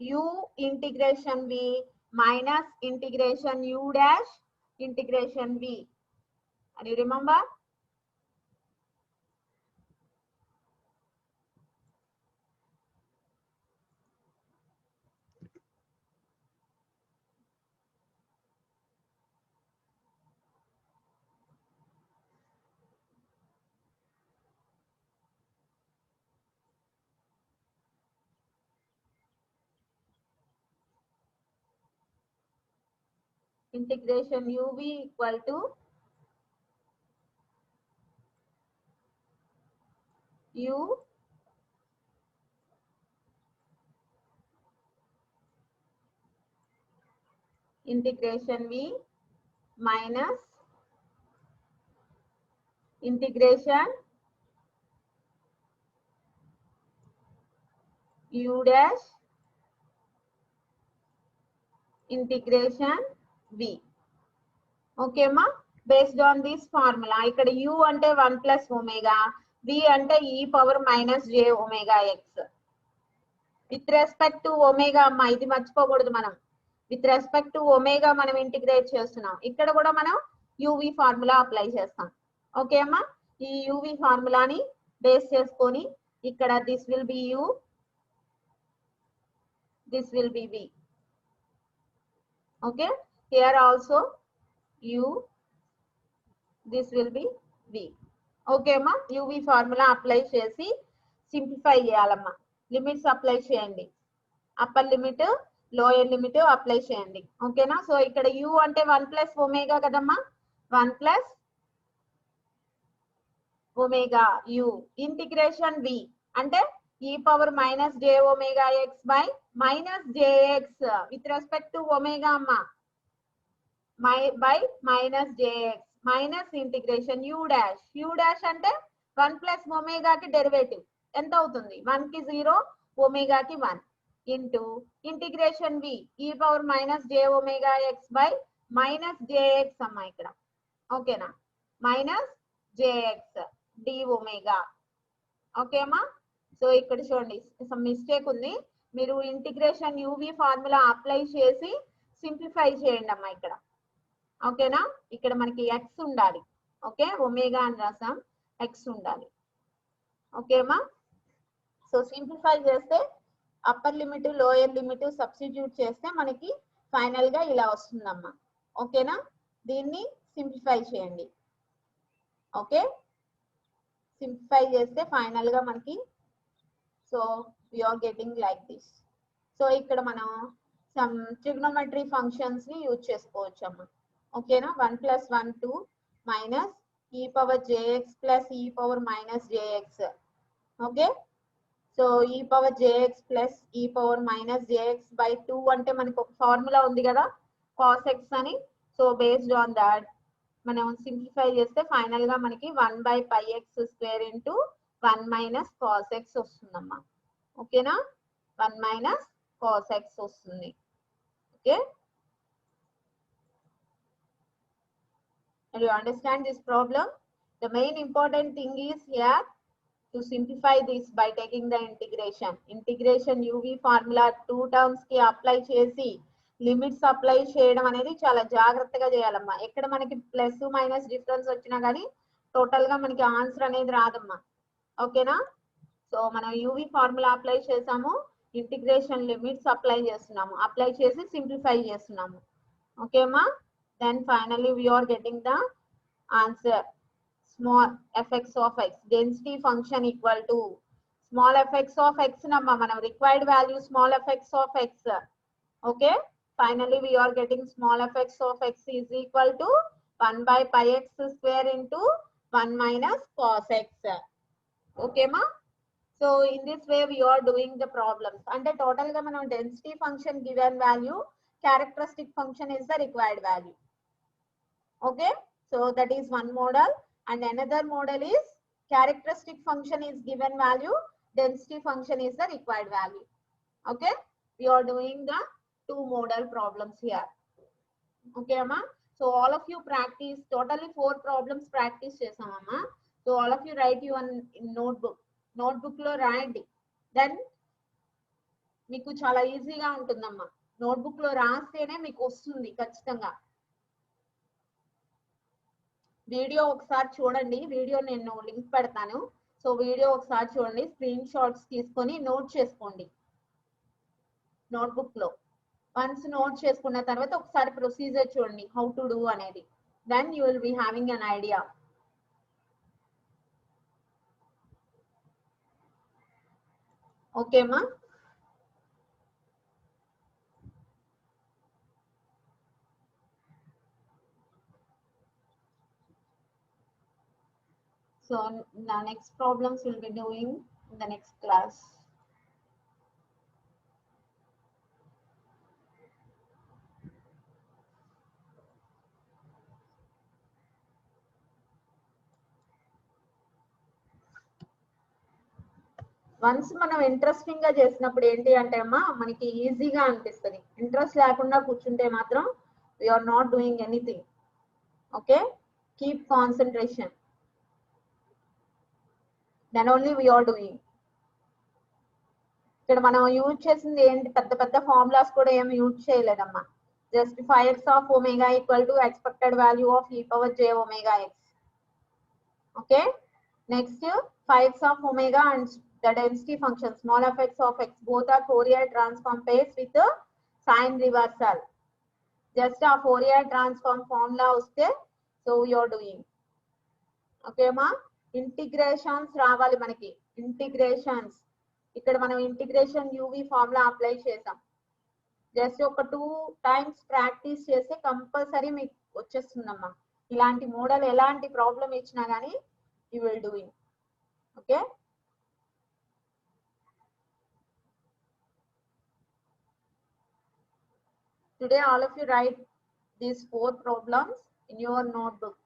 u integration v minus integration u dash integration v. And you remember? Integration uv equal to u integration v minus integration u dash integration v. Okay అమ్మా. Based on this formula ఇక్కడ u అంటే 1 plus omega, v అంటే e power minus j omega x. With respect to omega అమ్మా, ఇది మర్చిపోకూడదు మనం. With respect to omega మనం integrate చేస్తున్నాం. ఇక్కడ కూడా మనం యువి ఫార్ములా అప్లై చేస్తాం. ఓకే అమ్మా. ఈ యువి ఫార్ములాని బేస్ చేసుకొని ఇక్కడ this will be u, this will be v. Okay, here also u, this will be v. Okay అమ్మా. యువి ఫార్ములా అప్లై చేసి సింప్లిఫై చేయాలమ్మా. లిమిట్స్ అప్లై చేయండి. Upper limit, lower limit apply చేయండి. ఓకేనా? సో ఇక్కడ u అంటే 1 plus ఒమేగా కదమ్మా. 1 plus omega u integration v అంటే e power minus j omega x by minus jx with respect to omega అమ్మా. by minus jx minus integration u dash. u dash అంటే 1 plus omega కి derivative ఎంత అవుతుంది? 1 కి 0, omega కి 1 into integration v e power minus j omega x by minus jx అమ్మా ఇక్కడ. ఓకేనా? Minus jx d omega. Okay అమ్మా. సో ఇక్కడ చూడండి సమ్ మిస్టేక్ ఉంది. మీరు ఇంటిగ్రేషన్ యువి ఫార్ములా అప్లై చేసి సింప్లిఫై చేయండి అమ్మా ఇక్కడ. ఓకేనా? ఇక్కడ మనకి x ఉండాలి. ఓకే, ఒమేగా అని రాసాం, x ఉండాలి. ఓకే అమ్మా. సో సింప్లిఫై చేస్తే upper limit, lower limit substitute చేస్తే మనకి ఫైనల్ గా ఇలా వస్తుందమ్మా. ఓకేనా? దీన్ని సింప్లిఫై చేయండి. ఓకే, సింప్లిఫై చేస్తే ఫైనల్ గా మనకి so we are getting like this. So ఇక్కడ మనం సమ్ ట్రిగ్నోమెట్రీ ఫంక్షన్స్ ని యూజ్ చేసుకోవచ్చు అమ్మా. ఓకేనా? 1 plus 1 2 minus e power jx plus e power minus jx. Okay, so e power jx plus e power minus jx by 2 అంటే మనకు ఒక formula ఉంది కదా cos x అని. సో బేస్డ్ ఆన్ దాట్ మనం సింప్లిఫై చేస్తే ఫైనల్ గా మనకి 1/πx² into 1 minus cos x వస్తుందమ్మా. ఓకేనా? 1 minus cos x వస్తుంది. Okay, do you understand this problem? The main important thing is here to simplify this by taking the integration. Integration UV formula 2 terms ki apply chesi limits apply చేయడం అనేది చాలా జాగ్రత్తగా చేయాలమ్మా. ఎక్కడ మనకి plus minus difference వచ్చినా కానీ total గా మనకి ఆన్సర్ అనేది రాదమ్మా. ఓకేనా? సో మనం యూవి ఫార్ములా అప్లై చేసాము, ఇంటిగ్రేషన్ లిమిట్స్ అప్లై చేస్తున్నాము, అప్లై చేసి సింప్లిఫై చేస్తున్నాము. ఓకే అమ్మా? Then finally we are getting the answer. Small fx of x density function equal to small fx of x namma manam required value small fx of x. Okay, finally we are getting small fx of x is equal to 1 by pi x square into 1 minus cos x. Okay ma? So in this way we are doing the problems. Ante total ga manam density function given value, characteristic function is the required value. Okay, so that is one model. And another model is characteristic function is given value, density function is the required value. Okay, we are doing the two model problems here. Okay amma? So all of you practice, totally 4 problems practice chesam amma. So all of you write you on in notebook lo రాయండి. Then మీకు చాలా ఈజీగా ఉంటుందమ్మా. Notebook లో రాస్తేనే మీకు వస్తుంది ఖచ్చితంగా. Video ఒకసారి చూడండి, వీడియో నేను లింక్ పెడతాను. సో వీడియో ఒకసారి చూడండి, స్క్రీన్ షాట్స్ తీసుకొని నోట్ చేసుకోండి నోట్బుక్ లో. వన్స్ నోట్ చేసుకున్న తర్వాత ఒకసారి ప్రొసీజర్ చూడండి, హౌ టు డూ అనేది. Then you will be having an idea. ఓకేమా? So the next problems we'll be doing in the next class. Once మనం ఇంట్రెస్టింగ్ గా చేసినప్పుడు ఏంటి అంటే అమ్మా మనకి ఈజీగా అనిపిస్తుంది. ఇంట్రెస్ట్ లేకుండా కూర్చుంటే మాత్రం we are not doing anything. Okay, keep concentration, then only we are doing. ఇక్కడ మనం యూజ్ చేసింది ఏంటి, పెద్ద పెద్ద ఫార్ములాస్ కూడా ఏమి యూజ్ చేయలేదమ్మా. Just 5x of omega equal to expected value of e power j omega x. Okay, next 5x of omega and the density function small fx of x, both are Fourier transform pairs with sign reversal. Just a Fourier transform formula uste, so we are doing. Okay ma? Integrations రావాలి మనకి. Integrations ఇక్కడ మనం integration UV formula apply చేసాం. Just ఒక 2 times practice చేస్తే compulsory మీకు వచ్చేస్తుందమ్మా. ఇలాంటి model ఎలాంటి ప్రాబ్లం ఇచ్చినా కానీ you will doing. Okay, today all of you write these 4 problems in your notebook.